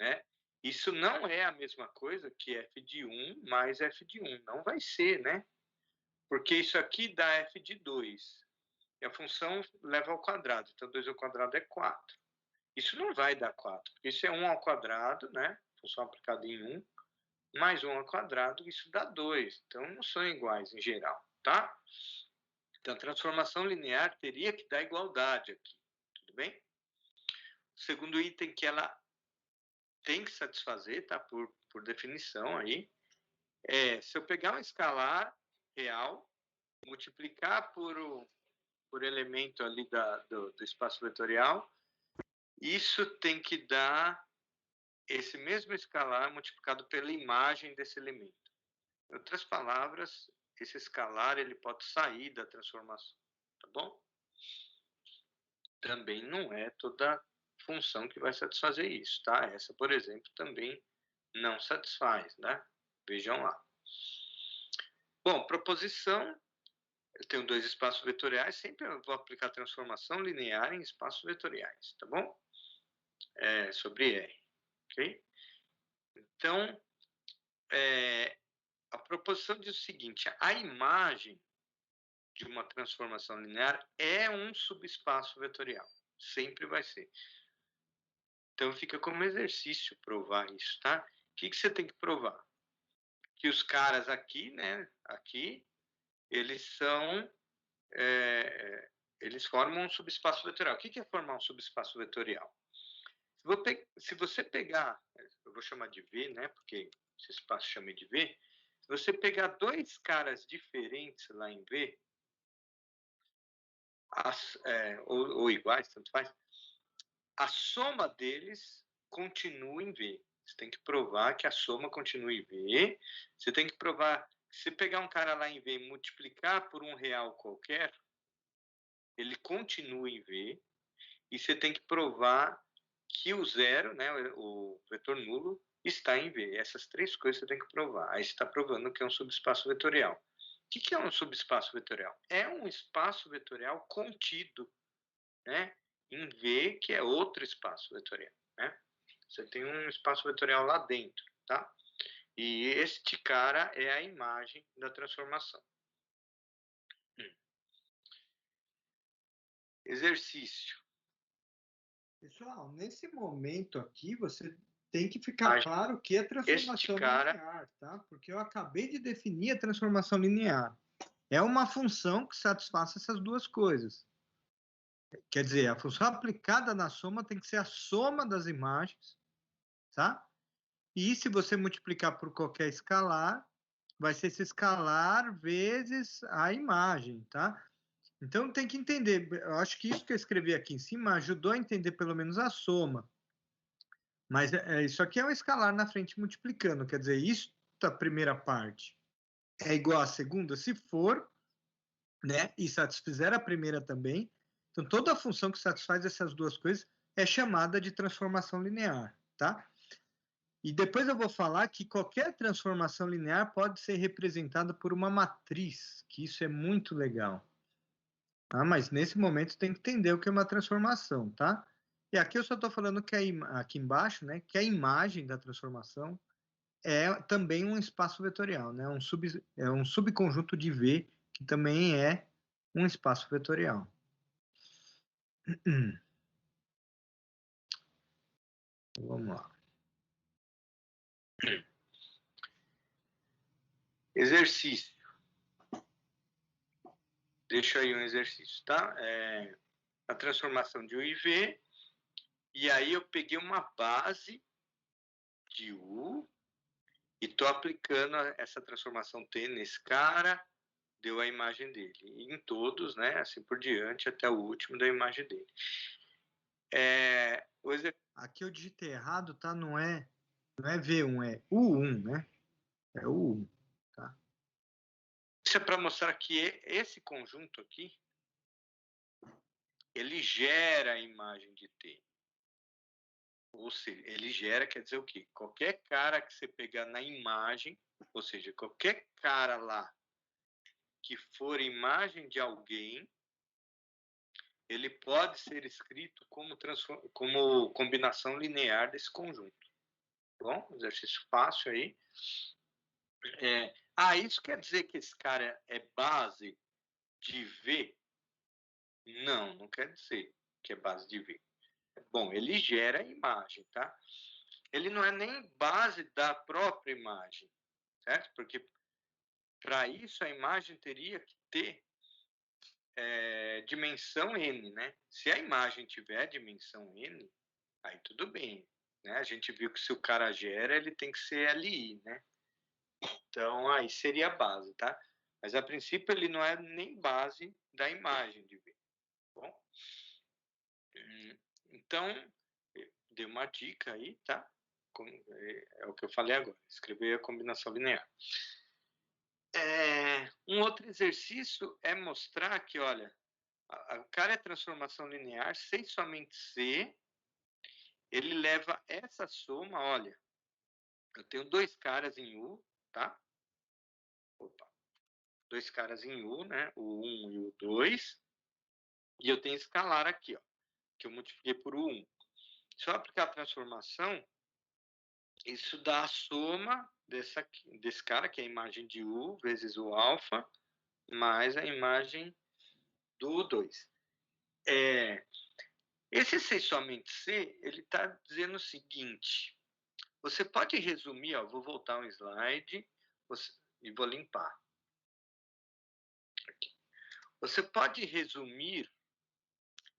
Né? Isso não é a mesma coisa que f de 1 mais f de 1. Não vai ser, né? Porque isso aqui dá f de 2. E a função leva ao quadrado. Então, 2 ao quadrado é 4. Isso não vai dar 4, porque isso é 1 ao quadrado, né? Função aplicada em 1, mais 1 ao quadrado, isso dá 2. Então, não são iguais em geral, tá? Então, a transformação linear teria que dar igualdade aqui, tudo bem? O segundo item que ela tem que satisfazer, tá? Por definição aí, se eu pegar um escalar real, multiplicar por elemento ali do espaço vetorial, isso tem que dar esse mesmo escalar multiplicado pela imagem desse elemento. Em outras palavras, esse escalar ele pode sair da transformação, tá bom? Também não é toda função que vai satisfazer isso, tá? Essa, por exemplo, também não satisfaz, né? Vejam lá. Bom, proposição, eu tenho dois espaços vetoriais, sempre eu vou aplicar transformação linear em espaços vetoriais, tá bom? Sobre R, ok? Então, a proposição diz o seguinte, a imagem de uma transformação linear é um subespaço vetorial. Sempre vai ser. Então, fica como exercício provar isso, tá? O que você tem que provar? Que os caras aqui, né? Aqui, eles são... eles formam um subespaço vetorial. O que é formar um subespaço vetorial? Se você pegar... Eu vou chamar de V, né? Porque esse espaço chama de V. Se você pegar dois caras diferentes lá em V, ou iguais, tanto faz, a soma deles continua em V. Você tem que provar que a soma continua em V. Você tem que provar que se pegar um cara lá em V e multiplicar por um real qualquer, ele continua em V. E você tem que provar que o zero, né, o vetor nulo, está em V. Essas três coisas você tem que provar. Aí você está provando que é um subespaço vetorial. O que é um subespaço vetorial? É um espaço vetorial contido, né, em V, que é outro espaço vetorial, né? Você tem um espaço vetorial lá dentro, tá? E este cara é a imagem da transformação. Exercício. Pessoal, nesse momento aqui, você tem que ficar claro o que é transformação linear, tá? Porque eu acabei de definir a transformação linear. É uma função que satisfaça essas duas coisas. Quer dizer, a função aplicada na soma tem que ser a soma das imagens, tá? E se você multiplicar por qualquer escalar, vai ser esse escalar vezes a imagem, tá? Então tem que entender, eu acho que isso que eu escrevi aqui em cima ajudou a entender pelo menos a soma. Mas isso aqui é um escalar na frente multiplicando, quer dizer, isso da primeira parte é igual à segunda, se for, né, e satisfizer a primeira também. Então toda a função que satisfaz essas duas coisas é chamada de transformação linear, tá? E depois eu vou falar que qualquer transformação linear pode ser representada por uma matriz, que isso é muito legal. Tá? Mas nesse momento tem que entender o que é uma transformação, tá? E aqui eu só estou falando que aqui embaixo, né, que a imagem da transformação é também um espaço vetorial, né? É um subconjunto de V que também é um espaço vetorial. Vamos lá. Exercício. Deixa aí um exercício, tá? A transformação de U e V. E aí eu peguei uma base de U e estou aplicando essa transformação T nesse cara, deu a imagem dele. E em todos, né? Assim por diante, até o último da imagem dele. Aqui eu digitei errado, tá? Não é V1, é U1, né? É U1, tá? Isso é para mostrar que esse conjunto aqui, ele gera a imagem de T. Ou seja, ele gera, quer dizer o quê? Qualquer cara que você pegar na imagem, ou seja, qualquer cara lá que for imagem de alguém, ele pode ser escrito como combinação linear desse conjunto. Bom, exercício fácil aí. Isso quer dizer que esse cara é base de V? Não, não quer dizer que é base de V. Bom, ele gera a imagem, tá? Ele não é nem base da própria imagem, certo? Porque para isso a imagem teria que ter dimensão n, né? Se a imagem tiver dimensão n, aí tudo bem, né? A gente viu que se o cara gera, ele tem que ser LI, né? Então aí seria a base, tá? Mas a princípio ele não é nem base da imagem de V. Bom, então dei uma dica aí, tá? É o que eu falei agora, escrever a combinação linear. Um outro exercício é mostrar que, olha, o cara é transformação linear, C e somente C, ele leva essa soma, olha, eu tenho dois caras em U, tá? Opa. Dois caras em U, né? O 1 e o 2. E eu tenho escalar aqui, ó, que eu multipliquei por U1. Se eu aplicar a transformação, isso dá a soma desse cara, que é a imagem de U, vezes o alfa, mais a imagem do 2. Esse C somente C, ele está dizendo o seguinte, você pode resumir, ó, vou voltar um slide e vou limpar. Aqui. Você pode resumir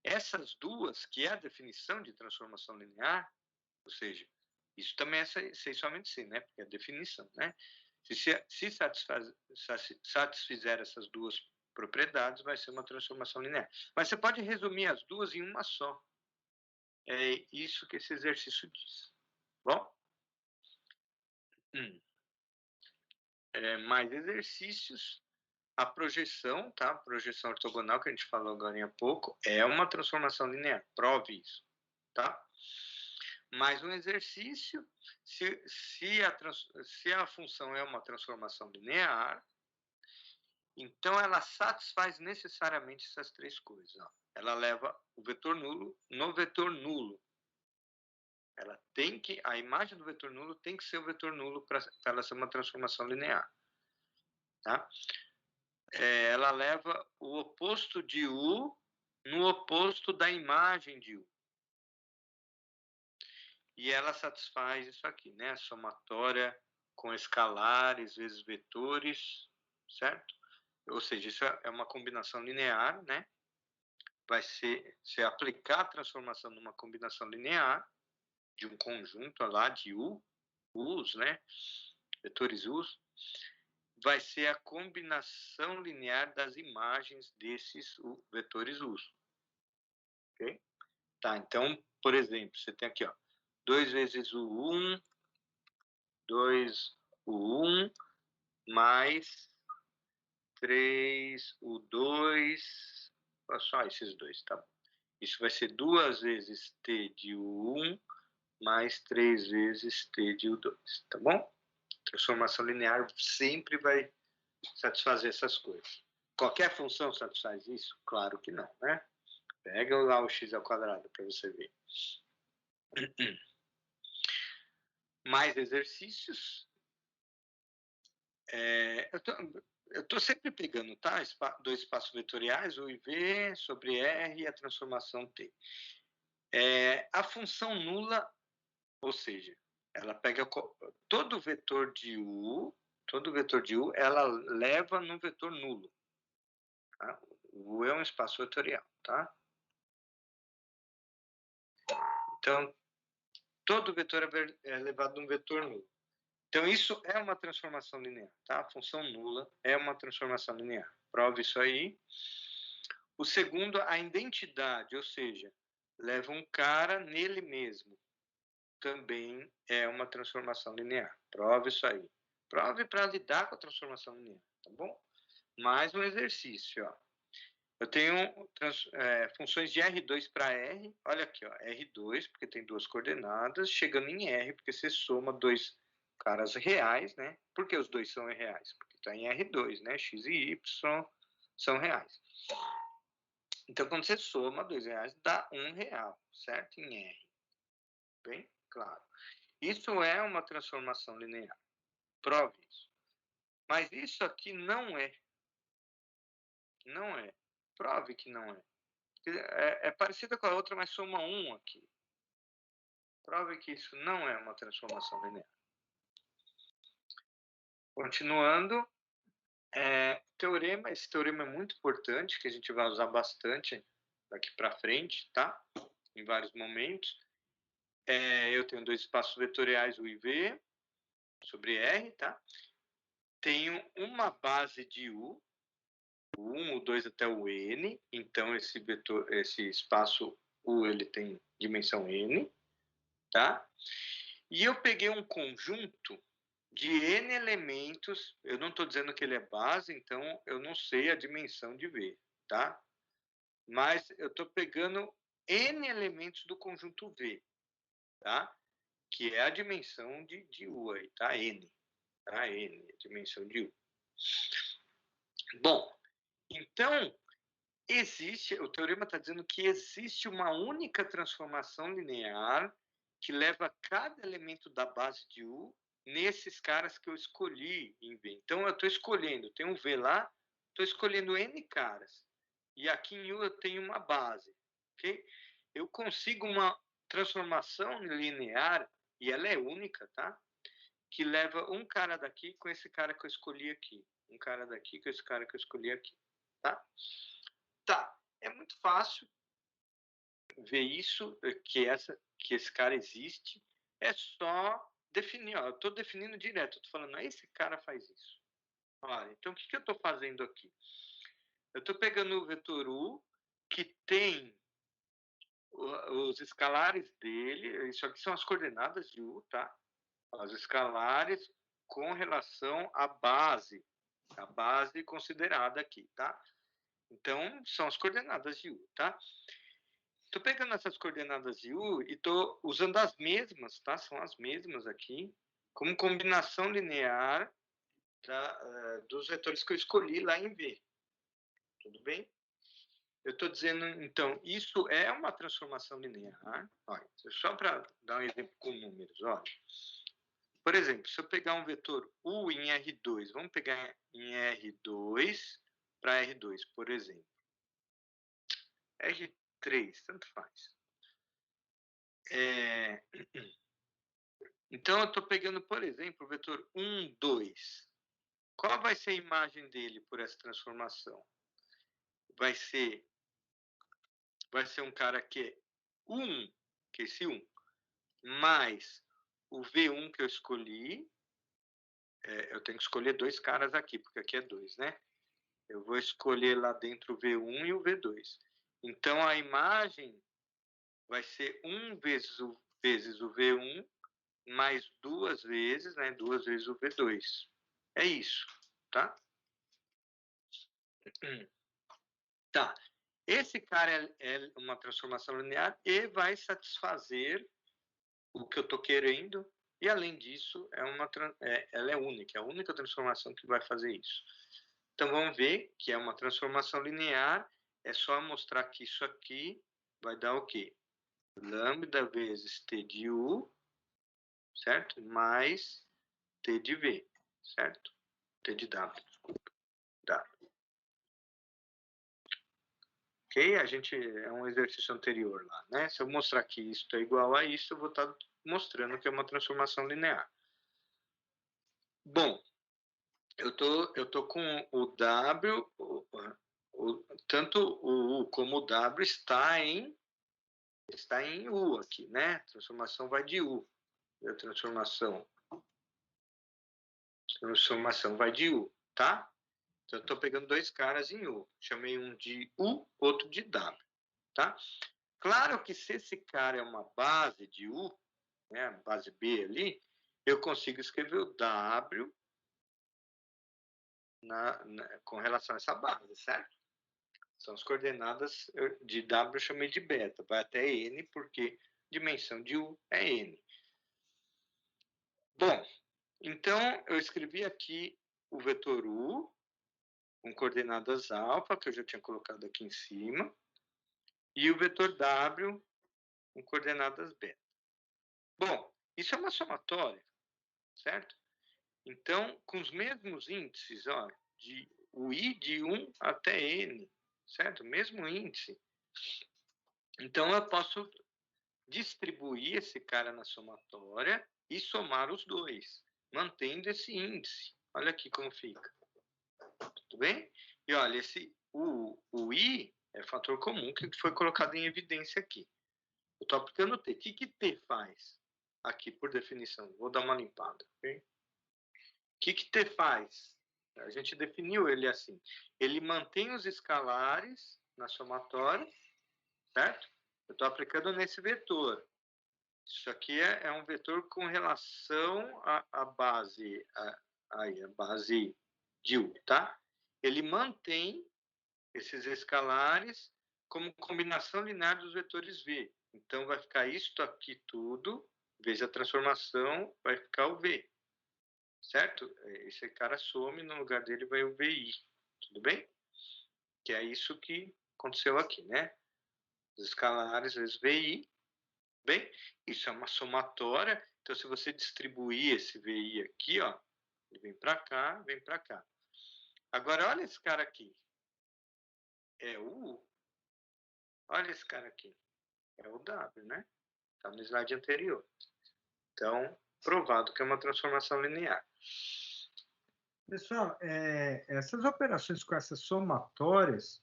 essas duas, que é a definição de transformação linear, ou seja, isso também é C somente C, né? Porque é a definição, né? Se satisfizer essas duas propriedades, vai ser uma transformação linear. Mas você pode resumir as duas em uma só. É isso que esse exercício diz. Bom? Mais exercícios. A projeção, tá? A projeção ortogonal que a gente falou agora há pouco é uma transformação linear. Prove isso, tá? Mais um exercício. Se a função é uma transformação linear, então ela satisfaz necessariamente essas três coisas. Ó. Ela leva o vetor nulo no vetor nulo. Ela tem que, a imagem do vetor nulo tem que ser o vetor nulo para ela ser uma transformação linear. Tá? Ela leva o oposto de U no oposto da imagem de U. E ela satisfaz isso aqui, né? A somatória com escalares vezes vetores, certo? Ou seja, isso é uma combinação linear, né? Vai ser, se aplicar a transformação numa combinação linear de um conjunto lá de U's, né? Vetores U's, vai ser a combinação linear das imagens desses vetores U's. Ok? Tá, então, por exemplo, você tem aqui, ó, 2 vezes o 1, 2 o 1, mais 3 o 2, só esses dois, tá? Isso vai ser 2 vezes t de U1 mais 3 vezes t de U2, tá bom? Transformação linear sempre vai satisfazer essas coisas. Qualquer função satisfaz isso? Claro que não, né? Pega lá o x ao quadrado para você ver. Mais exercícios. Eu estou sempre pegando, tá? Dois espaços vetoriais, U e V, sobre R e a transformação T. A função nula, ou seja, ela pega todo vetor de U, ela leva no vetor nulo. Tá? O U é um espaço vetorial, tá? Então, todo vetor é levado num vetor nulo. Então, isso é uma transformação linear, tá? A função nula é uma transformação linear. Prove isso aí. O segundo, a identidade, ou seja, leva um cara nele mesmo. Também é uma transformação linear. Prove isso aí. Prove para lidar com a transformação linear, tá bom? Mais um exercício, ó. Eu tenho funções de R2 para R. Olha aqui, ó, R2, porque tem duas coordenadas, chegando em R, porque você soma dois caras reais, né? Por que os dois são reais? Porque está em R2, né? X e Y são reais. Então, quando você soma dois reais, dá R$1, certo? Em R. Bem claro. Isso é uma transformação linear. Prove isso. Mas isso aqui não é. Não é. Prove que não é. É parecida com a outra, mas soma 1 aqui. Prove que isso não é uma transformação linear. Continuando, teorema. Esse teorema é muito importante, que a gente vai usar bastante daqui para frente, tá? Em vários momentos. Eu tenho dois espaços vetoriais, U e V, sobre R, tá? Tenho uma base de U, o 1, o 2 até o N. Então, esse espaço U ele tem dimensão N, tá? E eu peguei um conjunto de N elementos. Eu não estou dizendo que ele é base, então eu não sei a dimensão de V, tá? Mas eu estou pegando N elementos do conjunto V, tá? Que é a dimensão de U aí, tá? N. Tá? N, a dimensão de U. Bom, então, o teorema está dizendo que existe uma única transformação linear que leva cada elemento da base de U nesses caras que eu escolhi em V. Então, eu estou escolhendo, tem um V lá, estou escolhendo N caras. E aqui em U eu tenho uma base. Ok? Eu consigo uma transformação linear, e ela é única, tá? Que leva um cara daqui com esse cara que eu escolhi aqui. Um cara daqui com esse cara que eu escolhi aqui. Tá? Tá. É muito fácil ver isso, que esse cara existe. É só definir. Ó, eu estou definindo direto. Estou falando, esse cara faz isso. Olha, então o que eu estou fazendo aqui? Eu estou pegando o vetor U, que tem os escalares dele. Isso aqui são as coordenadas de U, tá? As escalares com relação à base. A base considerada aqui, tá? Então, são as coordenadas de U, tá? Estou pegando essas coordenadas de U e estou usando as mesmas, tá? São as mesmas aqui, como combinação linear dos vetores que eu escolhi lá em V. Tudo bem? Eu estou dizendo, então, isso é uma transformação linear. Olha, só para dar um exemplo com números, olha. Por exemplo, se eu pegar um vetor U em R2, vamos pegar em R2 para R2, por exemplo. R3, tanto faz. Então, eu estou pegando, por exemplo, o vetor 1, 2. Qual vai ser a imagem dele por essa transformação? Vai ser um cara que é 1, que é esse 1, mais o V1 que eu escolhi. Eu tenho que escolher dois caras aqui, porque aqui é 2, né? Eu vou escolher lá dentro o V1 e o V2. Então, a imagem vai ser 1 vezes o V1, mais 2 vezes, né? 2 vezes o V2. É isso, tá? Tá. Esse cara é uma transformação linear e vai satisfazer o que eu estou querendo. E, além disso, ela é única. É a única transformação que vai fazer isso. Então, vamos ver que é uma transformação linear. É só mostrar que isso aqui vai dar o quê? Lambda vezes T de U, certo? Mais T de V, certo? T de W, desculpa. W. Ok? É um exercício anterior lá, né? Se eu mostrar que isso é igual a isso, eu vou estar mostrando que é uma transformação linear. Bom, eu tô com o W, tanto o U como o W está em U aqui, né? A transformação vai de U. A transformação vai de U, tá? Então, eu estou pegando dois caras em U. Chamei um de U, outro de W, tá? Claro que se esse cara é uma base de U, né, base B ali, eu consigo escrever o W com relação a essa base, certo? São as coordenadas de W, eu chamei de beta. Vai até N, porque dimensão de U é N. Bom, então eu escrevi aqui o vetor U com coordenadas alfa, que eu já tinha colocado aqui em cima, e o vetor W com coordenadas beta. Bom, isso é uma somatória, certo? Então, com os mesmos índices, ó, o I de 1 até N, certo? Mesmo índice. Então, eu posso distribuir esse cara na somatória e somar os dois, mantendo esse índice. Olha aqui como fica. Tudo bem? E olha, o I é fator comum que foi colocado em evidência aqui. Eu estou aplicando T. O que T faz? Aqui, por definição. Vou dar uma limpada. Okay? O que T faz? A gente definiu ele assim. Ele mantém os escalares na somatória, certo? Eu estou aplicando nesse vetor. Isso aqui é um vetor com relação à base, a base de U, tá? Ele mantém esses escalares como combinação linear dos vetores V. Então, vai ficar isto aqui tudo, vezes a transformação, vai ficar o V. Certo? Esse cara some, no lugar dele vai o VI. Tudo bem? Que é isso que aconteceu aqui, né? Os escalares vezes VI. Bem, isso é uma somatória. Então, se você distribuir esse VI aqui, ó, ele vem para cá, vem para cá. Agora, olha esse cara aqui. É o U. Olha esse cara aqui. É o W, né? Está no slide anterior. Então, provado que é uma transformação linear. Pessoal, essas operações com essas somatórias,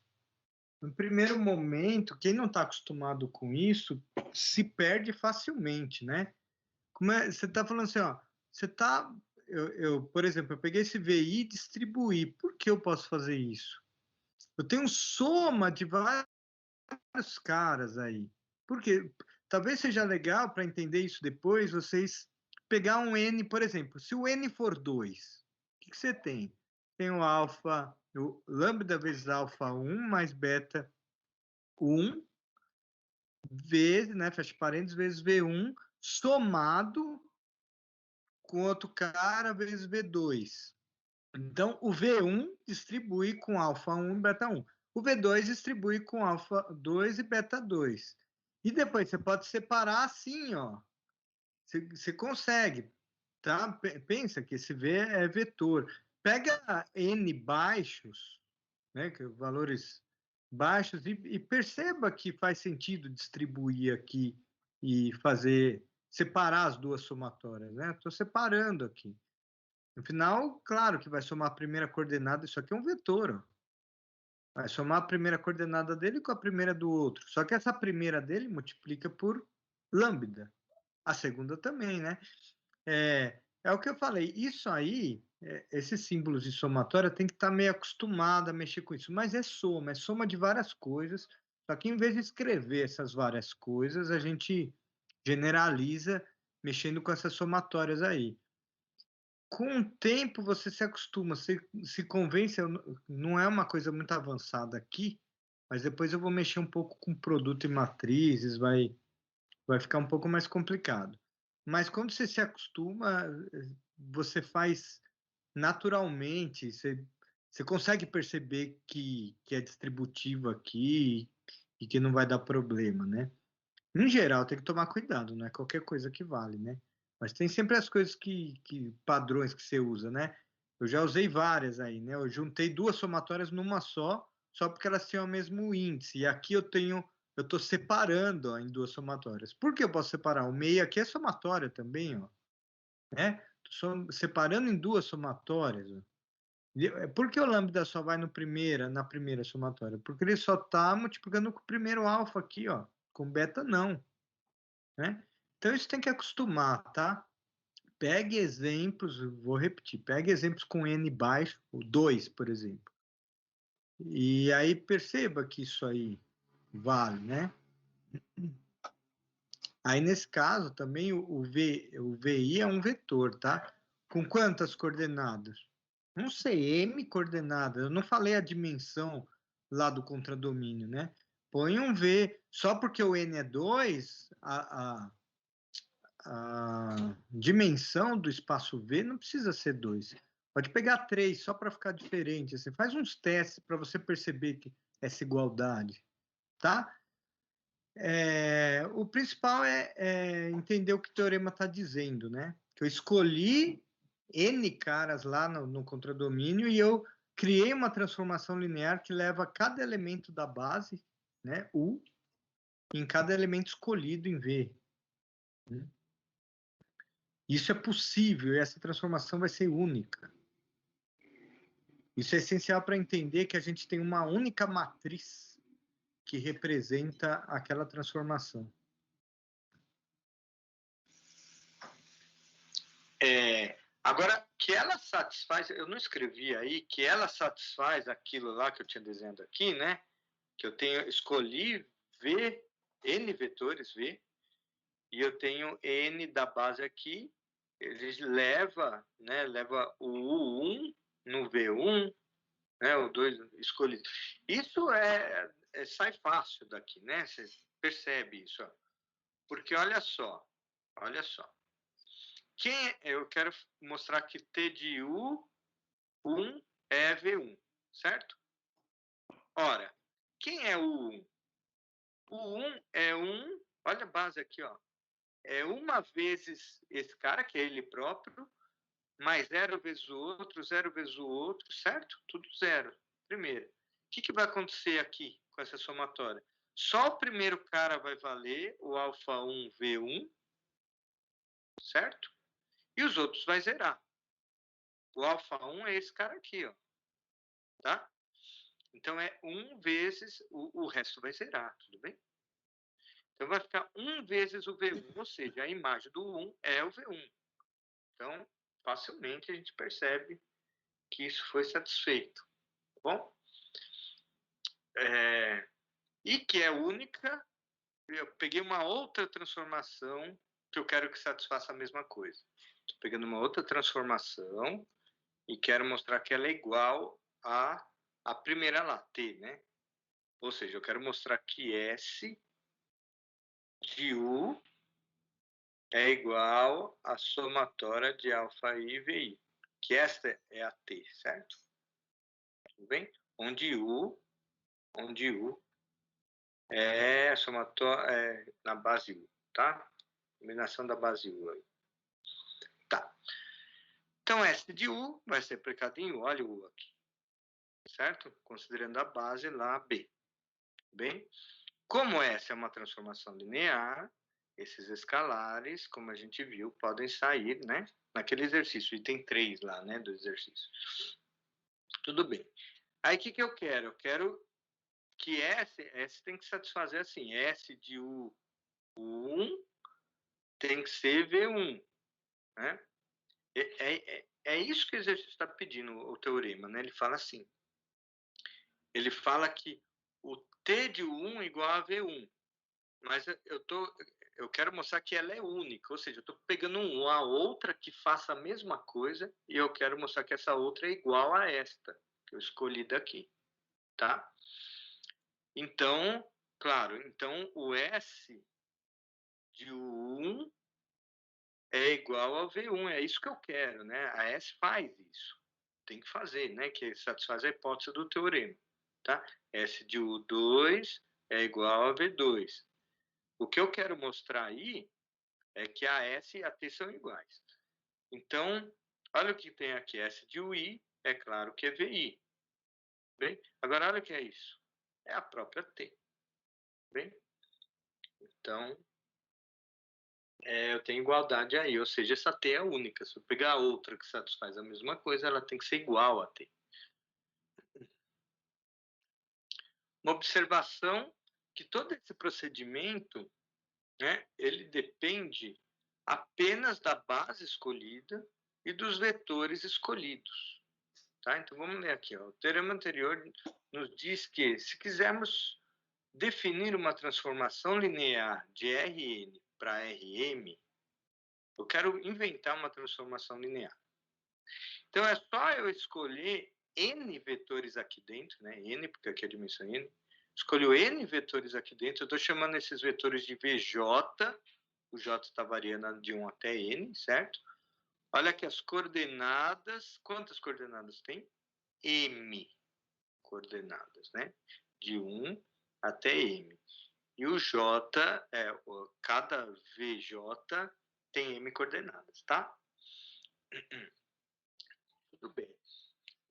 no primeiro momento, quem não está acostumado com isso, se perde facilmente, né? Você está falando assim, ó, você está... por exemplo, eu peguei esse VI e distribuí. Por que eu posso fazer isso? Eu tenho soma de vários caras aí. Por quê? Talvez seja legal para entender isso depois, vocês pegar um N, por exemplo, se o N for 2, o que você tem? Tem o alfa, o lambda vezes alfa 1 mais beta 1 vezes, né, fecha parênteses, vezes V1 somado com outro cara vezes V2. Então, o V1 distribui com alfa 1 e beta 1. O V2 distribui com alfa 2 e beta 2. E depois você pode separar assim, ó. Você consegue, tá? Pensa que esse V é vetor. Pega N baixos, né, que valores baixos, e perceba que faz sentido distribuir aqui e separar as duas somatórias, né? Estou separando aqui. No final, claro que vai somar a primeira coordenada, isso aqui é um vetor, ó. Vai somar a primeira coordenada dele com a primeira do outro. Só que essa primeira dele multiplica por lambda. A segunda também, né? É o que eu falei. Isso aí, esses símbolos de somatória, tem que estar meio acostumado a mexer com isso. Mas é soma de várias coisas. Só que em vez de escrever essas várias coisas, a gente generaliza mexendo com essas somatórias aí. Com o tempo você se acostuma, se convence, não é uma coisa muito avançada aqui, mas depois eu vou mexer um pouco com produto e matrizes, vai ficar um pouco mais complicado. Mas quando você se acostuma, você faz naturalmente, você consegue perceber que é distributivo aqui e que não vai dar problema, né? Em geral, tem que tomar cuidado, não é qualquer coisa que vale, né? Mas tem sempre as coisas padrões que você usa, né? Eu já usei várias aí, né? Eu juntei duas somatórias numa só porque elas tinham o mesmo índice. E aqui eu estou separando, ó, em duas somatórias. Por que eu posso separar? O meio aqui é somatória também, ó, né? Estou separando em duas somatórias, ó. Por que o lambda só vai na primeira somatória? Porque ele só está multiplicando com o primeiro alfa aqui, ó. Com beta não, né? Então isso tem que acostumar, tá? Pegue exemplos, vou repetir, pegue exemplos com N baixo, o 2, por exemplo. E aí perceba que isso aí vale, né? Aí nesse caso também o VI é um vetor, tá? Com quantas coordenadas? Não sei, M coordenadas. Eu não falei a dimensão lá do contradomínio, né? Põe um V, só porque o N é 2, a dimensão do espaço V não precisa ser 2. Pode pegar 3 só para ficar diferente. Assim, faz uns testes para você perceber que essa igualdade, tá? O principal é entender o que o teorema está dizendo, né? Que eu escolhi N caras lá no contradomínio e eu criei uma transformação linear que leva cada elemento da base, né, U, em cada elemento escolhido em V. Isso é possível e essa transformação vai ser única. Isso é essencial para entender que a gente tem uma única matriz que representa aquela transformação. Agora, que ela satisfaz, eu não escrevi aí, que ela satisfaz aquilo lá que eu tinha desenhado aqui, né? Que eu escolhi V, N vetores V, e eu tenho N da base aqui, ele leva o U1 no V1, né, o 2 escolhido. Isso sai fácil daqui, né? Você percebe isso, ó. Porque olha só. Eu quero mostrar que T de U1 é V1, certo? Ora, quem é o U1? O U1 é olha a base aqui, ó. É uma vezes esse cara, que é ele próprio, mais 0 vezes o outro, 0 vezes o outro, certo? Tudo zero. Primeiro. O que vai acontecer aqui com essa somatória? Só o primeiro cara vai valer o alfa 1 V1, certo? E os outros vai zerar. O alfa 1 é esse cara aqui, ó. Tá? Então, é 1 vezes, o resto vai zerar, tudo bem? Então, vai ficar 1 vezes o V1, ou seja, a imagem do 1 é o V1. Então, facilmente a gente percebe que isso foi satisfeito. Tá bom? E que é única, eu peguei uma outra transformação que eu quero que satisfaça a mesma coisa. Estou pegando uma outra transformação e quero mostrar que ela é igual à primeira lá, T, né? Ou seja, eu quero mostrar que S de U é igual à somatória de alfa I e VI, que esta é a T, certo? Tudo bem? Onde U é a somatória na base U, tá? Combinação da base U aí. Tá. Então, S de U vai ser aplicado em U. Olha o U aqui. Certo? Considerando a base lá, B. Bem, como essa é uma transformação linear, esses escalares, como a gente viu, podem sair, né? Naquele exercício, item 3 lá, né? Do exercício. Tudo bem. Aí, o que eu quero? Eu quero que S tem que satisfazer assim. S de U1 tem que ser V1, né? É isso que o exercício está pedindo, o teorema, né? Ele fala assim. Ele fala que o T de U1 é igual a V1. Mas eu quero mostrar que ela é única. Ou seja, eu estou pegando uma outra que faça a mesma coisa e eu quero mostrar que essa outra é igual a esta que eu escolhi daqui. Tá? Então, claro, então o S de U1 é igual ao V1. É isso que eu quero, né? A S faz isso. Tem que fazer, né? Que satisfaz a hipótese do teorema. Tá? S de U2 é igual a V2. O que eu quero mostrar aí é que a S e a T são iguais. Então, olha o que tem aqui. S de UI, é claro que é VI. Bem? Agora, olha o que é isso. É a própria T. Bem? Então, eu tenho igualdade aí. Ou seja, essa T é única. Se eu pegar outra que satisfaz a mesma coisa, ela tem que ser igual a T. Uma observação que todo esse procedimento, né, ele depende apenas da base escolhida e dos vetores escolhidos. Tá? Então, vamos ler aqui. Ó. O teorema anterior nos diz que, se quisermos definir uma transformação linear de Rn para Rm, eu quero inventar uma transformação linear. Então, é só eu escolher n vetores aqui dentro, né? N, porque aqui é a dimensão n. Escolho n vetores aqui dentro. Eu estou chamando esses vetores de Vj. O j está variando de 1 até n, certo? Olha aqui as coordenadas. Quantas coordenadas tem? M coordenadas, né? De 1 até M. E o J, cada VJ tem M coordenadas, tá? Tudo bem.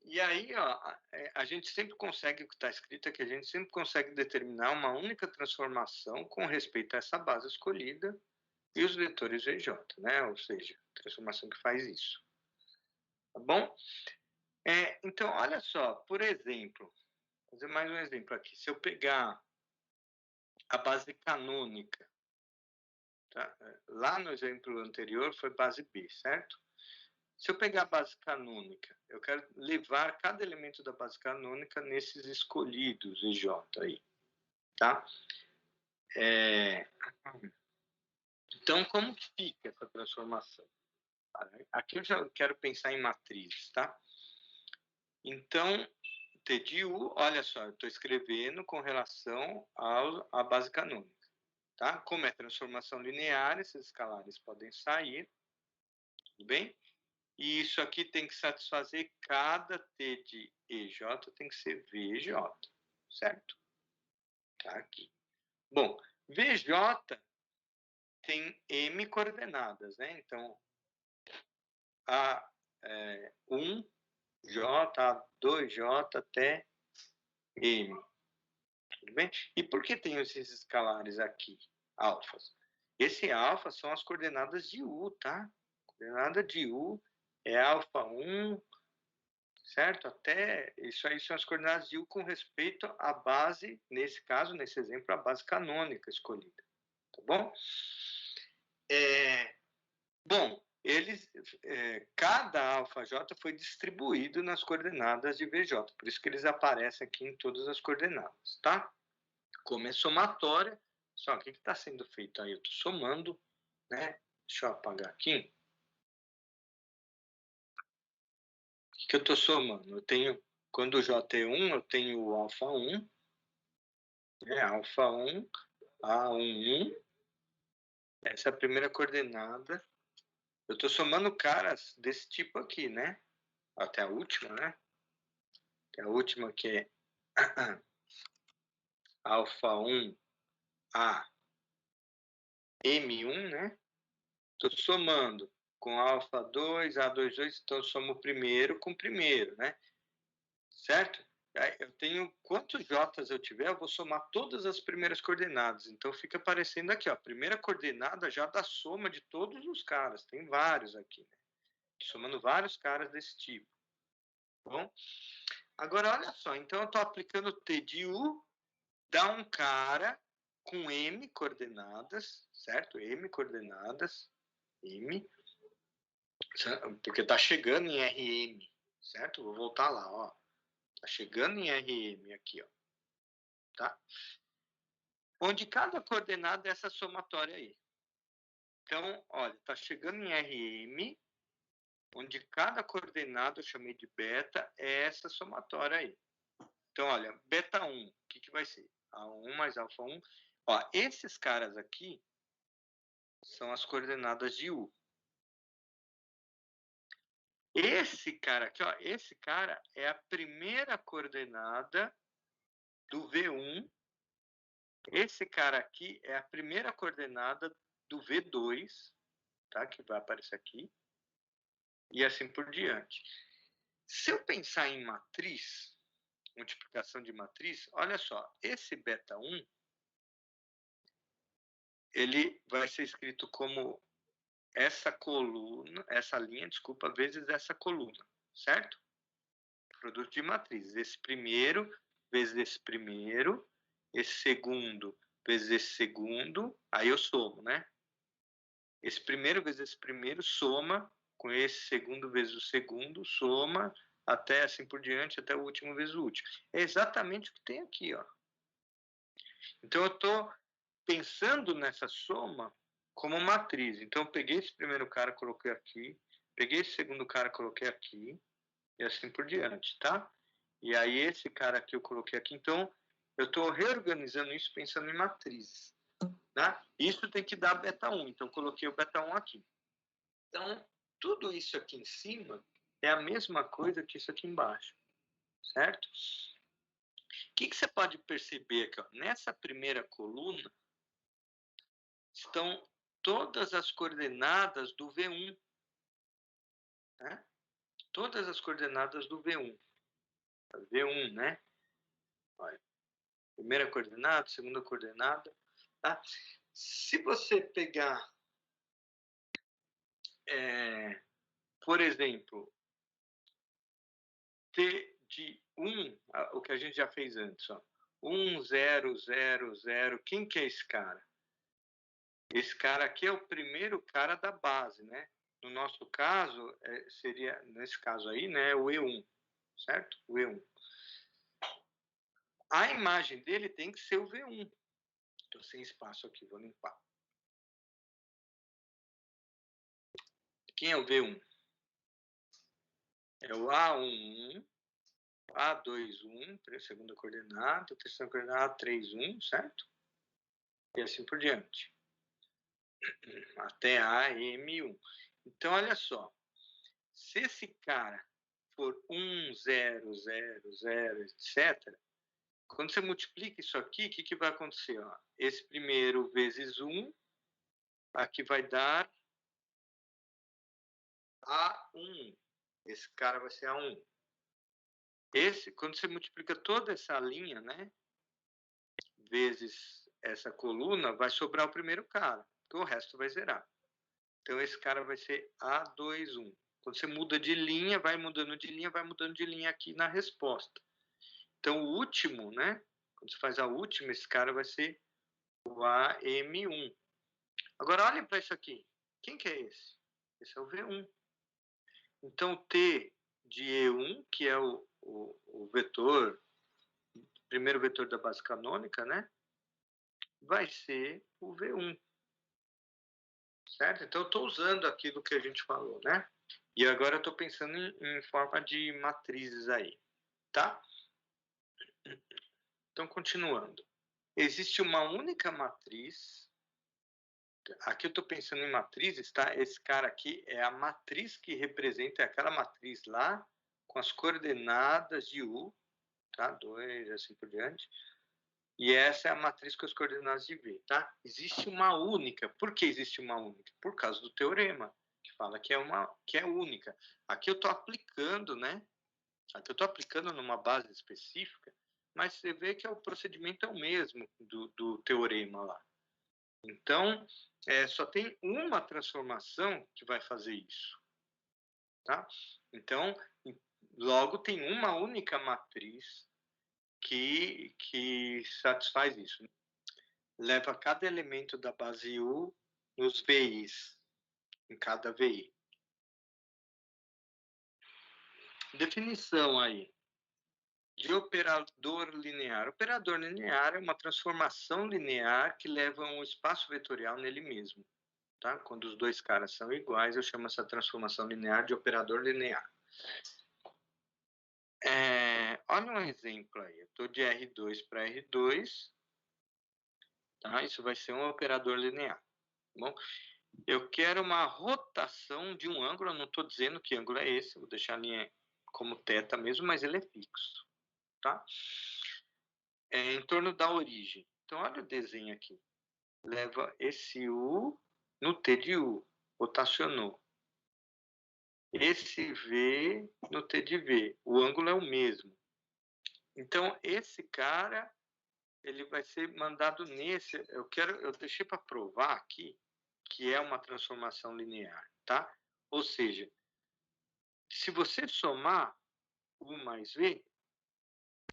E aí, ó, a gente sempre consegue, o que está escrito é que a gente sempre consegue determinar uma única transformação com respeito a essa base escolhida e os vetores VJ, né? Ou seja, transformação que faz isso. Tá bom? Então, olha só, por exemplo, vou fazer mais um exemplo aqui. Se eu pegar a base canônica, tá? Lá no exemplo anterior foi base B, certo? Se eu pegar a base canônica, eu quero levar cada elemento da base canônica nesses escolhidos EJ aí, tá? Então, como que fica essa transformação? Aqui eu já quero pensar em matrizes, tá? Então, T de U, olha só, eu estou escrevendo com relação à base canônica. Tá? Como é transformação linear, esses escalares podem sair, tudo bem? E isso aqui tem que satisfazer cada T de EJ, tem que ser VJ, certo? Tá aqui. Bom, VJ tem M coordenadas, né? Então, 1J, 2J até M. Tudo bem? E por que tem esses escalares aqui, alfas? Esse alfa são as coordenadas de U, tá? Coordenada de U é alfa 1, certo? Até isso aí são as coordenadas de U com respeito à base, nesse caso, nesse exemplo, a base canônica escolhida. Tá bom? Bom, cada alfa J foi distribuído nas coordenadas de VJ, por isso que eles aparecem aqui em todas as coordenadas, tá? Como é somatória, só o que está sendo feito aí? Eu estou somando, né? Deixa eu apagar aqui. O que eu estou somando? Eu tenho, quando o J é 1, eu tenho o alfa 1, né? Alfa 1, A11, essa é a primeira coordenada. Eu estou somando caras desse tipo aqui, né? Até a última, né? Até a última que é alfa 1, A, M1, né? Estou somando com alfa 2, A22, então eu somo o primeiro com o primeiro, né? Certo? Aí eu tenho quantos J's eu tiver, eu vou somar todas as primeiras coordenadas. Então fica aparecendo aqui, ó, a primeira coordenada já dá soma de todos os caras. Tem vários aqui, né? Somando vários caras desse tipo. Bom, agora olha só, então eu estou aplicando T de U, dá um cara com M coordenadas, certo? M coordenadas, M, porque está chegando em RM, certo? Vou voltar lá, ó. Está chegando em RM aqui, ó. Tá? Onde cada coordenada é essa somatória aí. Então, olha, está chegando em RM, onde cada coordenada eu chamei de beta, é essa somatória aí. Então, olha, beta 1, o que vai ser? A1 mais alfa 1. Ó, esses caras aqui são as coordenadas de U. Esse cara aqui, ó, esse cara é a primeira coordenada do V1. Esse cara aqui é a primeira coordenada do V2, tá? Que vai aparecer aqui. E assim por diante. Se eu pensar em matriz, multiplicação de matriz, olha só, esse beta 1, ele vai ser escrito como essa coluna, essa linha, desculpa, vezes essa coluna, certo? Produto de matrizes. Esse primeiro vezes esse primeiro, esse segundo vezes esse segundo, aí eu somo, né? Esse primeiro vezes esse primeiro soma com esse segundo vezes o segundo, soma até assim por diante, até o último vezes o último. É exatamente o que tem aqui, ó. Então eu estou pensando nessa soma como matriz. Então eu peguei esse primeiro cara, coloquei aqui, peguei esse segundo cara, coloquei aqui, e assim por diante, tá? E aí esse cara aqui eu coloquei aqui. Então eu estou reorganizando isso pensando em matrizes. Tá? Isso tem que dar beta 1, então eu coloquei o beta 1 aqui. Então, tudo isso aqui em cima é a mesma coisa que isso aqui embaixo, certo? O que você pode perceber aqui? Ó? Nessa primeira coluna estão todas as coordenadas do V1. Né? Todas as coordenadas do V1. V1, né? Olha, primeira coordenada, segunda coordenada. Tá? Se você pegar, por exemplo, T de 1, o que a gente já fez antes, ó. 1, 0, 0, 0. Quem que é esse cara? Esse cara aqui é o primeiro cara da base, né? No nosso caso, seria, nesse caso aí, né, o E1, certo? O E1. A imagem dele tem que ser o V1. Estou sem espaço aqui, vou limpar. Quem é o V1? É o A11, A21, segunda coordenada, terceira coordenada, A31, certo? E assim por diante. Até a M1. Então, olha só. Se esse cara for 1, 0, 0, 0, etc., quando você multiplica isso aqui, o que vai acontecer? Ó? Esse primeiro vezes 1, aqui vai dar A1. Esse cara vai ser A1. Esse, quando você multiplica toda essa linha, né, vezes essa coluna, vai sobrar o primeiro cara, porque o resto vai zerar. Então, esse cara vai ser A21. Quando você muda de linha, vai mudando de linha, vai mudando de linha aqui na resposta. Então, o último, né, quando você faz a última, esse cara vai ser o AM1. Agora, olhem para isso aqui. Quem que é esse? Esse é o V1. Então, T de E1, que é o vetor, primeiro vetor da base canônica, né, vai ser o V1. Certo? Então, eu estou usando aquilo que a gente falou, né? E agora eu estou pensando em forma de matrizes aí, tá? Então, continuando. Existe uma única matriz. Aqui eu estou pensando em matrizes, tá? Esse cara aqui é a matriz que representa aquela matriz lá com as coordenadas de U, tá? 2, assim por diante. E essa é a matriz com as coordenadas de V, tá? Existe uma única. Por que existe uma única? Por causa do teorema, que fala que é única. Aqui eu estou aplicando, né? Aqui eu estou aplicando numa base específica, mas você vê que o procedimento é o mesmo do teorema lá. Então, só tem uma transformação que vai fazer isso, tá? Então, logo tem uma única matriz que satisfaz isso. Leva cada elemento da base U nos VIs, em cada VI. Definição aí de operador linear. Operador linear é uma transformação linear que leva um espaço vetorial nele mesmo. Tá? Quando os dois caras são iguais, eu chamo essa transformação linear de operador linear. Olha um exemplo aí. Eu estou de R2 para R2. Tá? Isso vai ser um operador linear. Bom, eu quero uma rotação de um ângulo. Eu não estou dizendo que ângulo é esse. Vou deixar a linha como θ mesmo, mas ele é fixo. Tá? Em torno da origem. Então, olha o desenho aqui. Leva esse U no T de U. Rotacionou. Esse V no T de V. O ângulo é o mesmo. Então, esse cara, ele vai ser mandado nesse. Eu deixei para provar aqui que é uma transformação linear, tá? Ou seja, se você somar U mais V,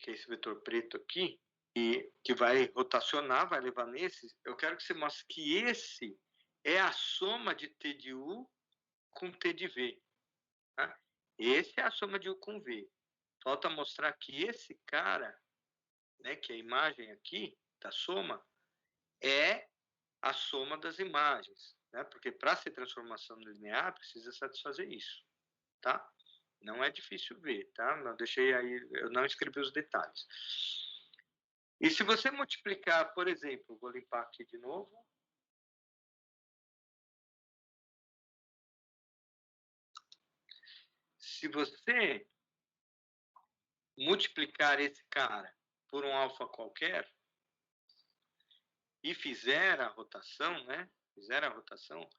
que é esse vetor preto aqui, e que vai rotacionar, vai levar nesse, eu quero que você mostre que esse é a soma de T de U com T de V. Tá? Esse é a soma de U com V. Falta mostrar que esse cara, né, que é a imagem aqui da soma, é a soma das imagens. Né? Porque para ser transformação linear, precisa satisfazer isso. Tá? Não é difícil ver, tá? Eu não escrevi os detalhes. E se você multiplicar, por exemplo, vou limpar aqui de novo. Se você multiplicar esse cara por um alfa qualquer e fizer a rotação, né? Fizer a rotação,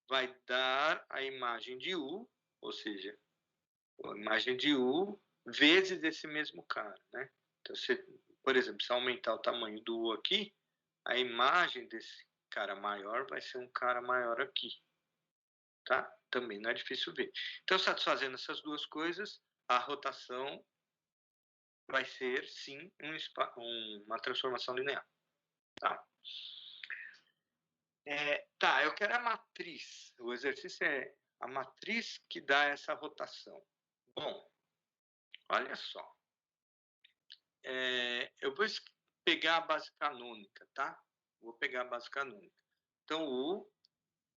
vai dar a imagem de U, ou seja, a imagem de U vezes esse mesmo cara, né? Então, por exemplo, se aumentar o tamanho do U aqui, a imagem desse cara maior vai ser um cara maior aqui, tá? Também não é difícil ver. Então, satisfazendo essas duas coisas, a rotação vai ser, sim, uma transformação linear, tá? Eu quero a matriz. O exercício é a matriz que dá essa rotação. Bom, olha só. Eu vou pegar a base canônica, tá? Vou pegar a base canônica. Então, U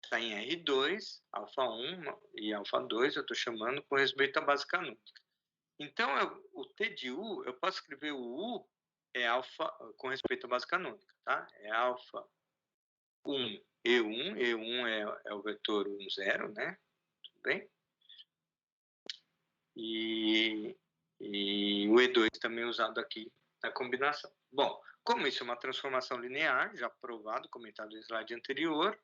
está em R2, alfa1 e alfa2, eu estou chamando com respeito à base canônica. Então, o T de U, eu posso escrever o U é alfa com respeito à base canônica, tá? É alfa 1, E1. E1 é o vetor 1, 0, né? Tudo bem? E o E2 também usado aqui na combinação. Bom, como isso é uma transformação linear, já provado, comentado no slide anterior,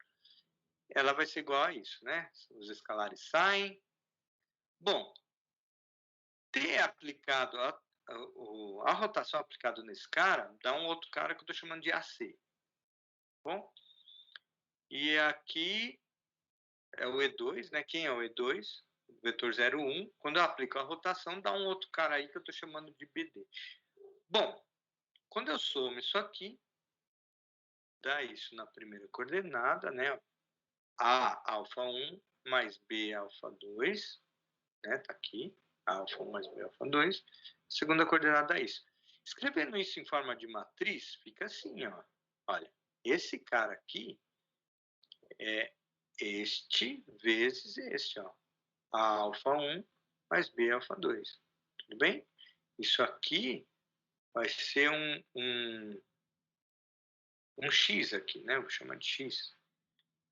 ela vai ser igual a isso, né? Os escalares saem. Bom, ter aplicado a rotação aplicada nesse cara, dá um outro cara que eu estou chamando de AC. Bom? E aqui é o E2, né? Quem é o E2? O vetor 0,1. Quando eu aplico a rotação, dá um outro cara aí que eu estou chamando de BD. Bom, quando eu somo isso aqui, dá isso na primeira coordenada, né? A alfa 1 mais B alfa 2, né? Tá aqui. A alfa 1 mais B alfa 2. Segunda coordenada é isso. Escrevendo isso em forma de matriz, fica assim, ó. Olha, esse cara aqui é este vezes este, ó. A alfa 1 mais B alfa 2. Tudo bem? Isso aqui vai ser um X aqui, né? Vou chamar de X.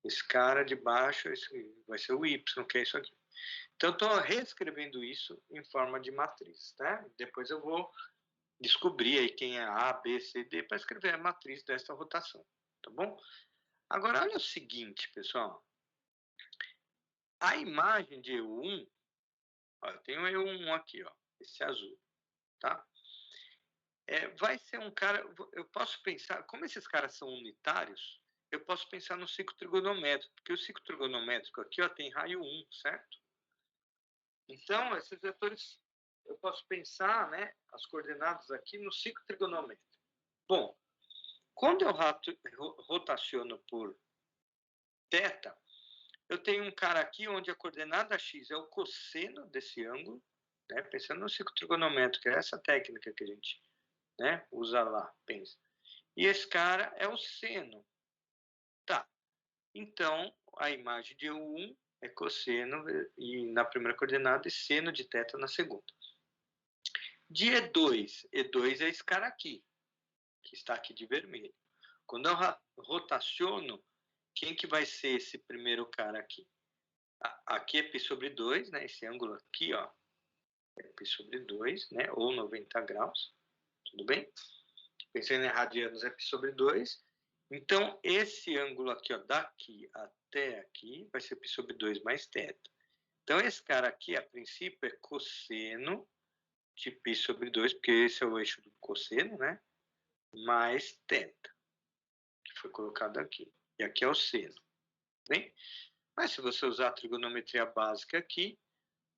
Esse cara de baixo vai ser o Y, que é isso aqui. Então, eu estou reescrevendo isso em forma de matriz, tá? Depois eu vou descobrir aí quem é A, B, C, D para escrever a matriz dessa rotação, tá bom? Agora, olha o seguinte, pessoal. A imagem de EU1, ó, eu tenho EU1 aqui, ó, esse azul, tá? Vai ser um cara, eu posso pensar, como esses caras são unitários, eu posso pensar no ciclo trigonométrico, porque o ciclo trigonométrico aqui, ó, tem raio 1, certo? Então, esses vetores, eu posso pensar, né, as coordenadas aqui no ciclo trigonométrico. Bom, quando eu rotaciono por θ, eu tenho um cara aqui onde a coordenada x é o cosseno desse ângulo, né, pensando no ciclo trigonométrico, é essa técnica que a gente, né, usa lá, pensa. E esse cara é o seno. Tá. Então, a imagem de U1 é cosseno e na primeira coordenada e seno de θ na segunda. De E2, E2 é esse cara aqui, que está aqui de vermelho. Quando eu rotaciono, quem que vai ser esse primeiro cara aqui? Aqui é π sobre 2, né? Esse ângulo aqui, ó, é π sobre 2, né? Ou 90 graus, tudo bem? Pensando em radianos, é π sobre 2. Então, esse ângulo aqui, ó, daqui até aqui, vai ser π sobre 2 mais θ. Então, esse cara aqui, a princípio, é cosseno de π sobre 2, porque esse é o eixo do cosseno, né? Mais θ, que foi colocado aqui. E aqui é o seno, bem? Mas se você usar a trigonometria básica aqui,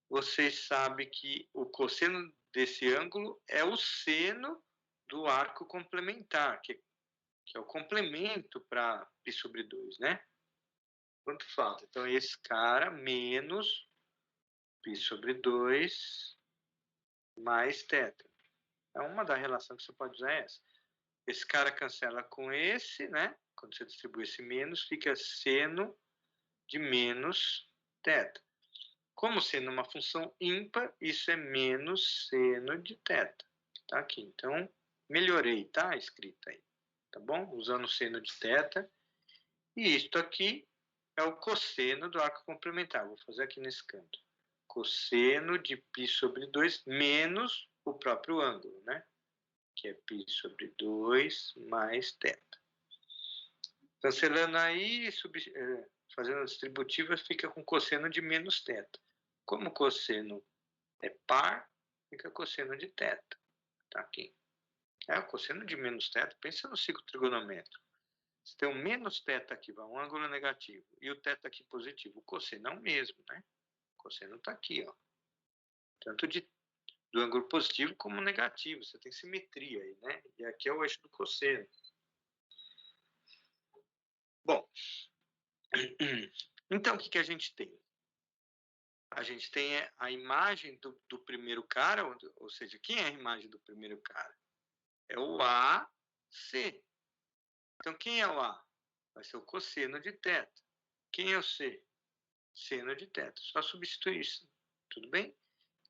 você sabe que o cosseno desse ângulo é o seno do arco complementar, que é o complemento para π sobre 2, né? Quanto falta? Então, esse cara menos π sobre 2 mais θ. É uma da relação que você pode usar essa. Esse cara cancela com esse, né? Quando você distribui esse menos, fica seno de menos θ. Como sendo uma função ímpar, isso é menos seno de θ. Tá aqui. Então, melhorei, tá? A escrita aí. Tá bom? Usando seno de θ. E isto aqui é o cosseno do arco complementar. Vou fazer aqui nesse canto. Cosseno de π sobre 2 menos o próprio ângulo, né? Que é π sobre 2 mais θ. Cancelando aí, fazendo a distributiva, fica com cosseno de menos θ. Como o cosseno é par, fica cosseno de θ. Tá aqui. O cosseno de menos θ, pensa no ciclo trigonométrico. Se tem um menos θ aqui, vai um ângulo negativo, e o θ aqui positivo, o cosseno é o mesmo, né? O cosseno está aqui, ó. Tanto do ângulo positivo como negativo. Você tem simetria aí, né? E aqui é o eixo do cosseno. Bom, então o que a gente tem? A gente tem a imagem do primeiro cara, ou seja, quem é a imagem do primeiro cara? É o AC. Então, quem é o A? Vai ser o cosseno de θ. Quem é o C? Seno de θ. Só substituir isso. Tudo bem?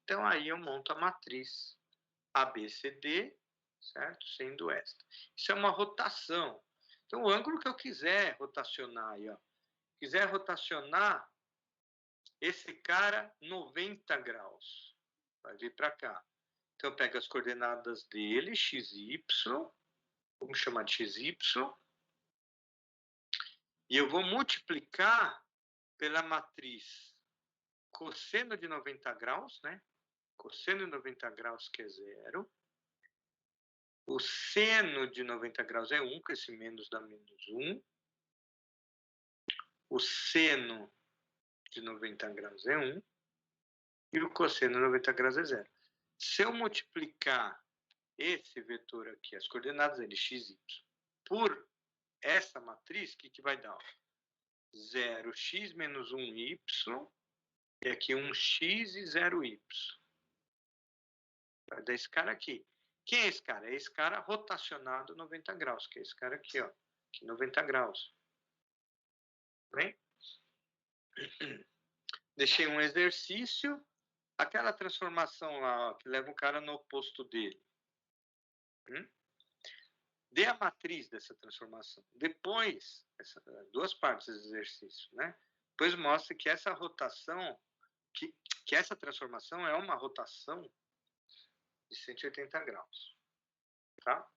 Então, aí eu monto a matriz ABCD, certo? Sendo esta. Isso é uma rotação. Então, o ângulo que eu quiser rotacionar aí, ó. Quiser rotacionar esse cara 90 graus. Vai vir para cá. Então, eu pego as coordenadas dele, XY. Vamos chamar de XY. E eu vou multiplicar pela matriz cosseno de 90 graus, né? cosseno de 90 graus, que é 0. O seno de 90 graus é 1, que esse menos dá menos 1. O seno de 90 graus é 1. E o cosseno de 90 graus é 0. Se eu multiplicar esse vetor aqui, as coordenadas dele, x, y, por essa matriz, o que vai dar? 0x menos 1y, e aqui 1x e 0y. Vai dar esse cara aqui. Quem é esse cara? É esse cara rotacionado 90 graus, que é esse cara aqui, ó. Aqui 90 graus. Bem? Deixei um exercício. Aquela transformação lá, ó, que leva o cara no oposto dele. Dê a matriz dessa transformação. Depois, duas partes desse exercício, né? Depois mostra que essa rotação, que essa transformação é uma rotação de 180 graus. Tá?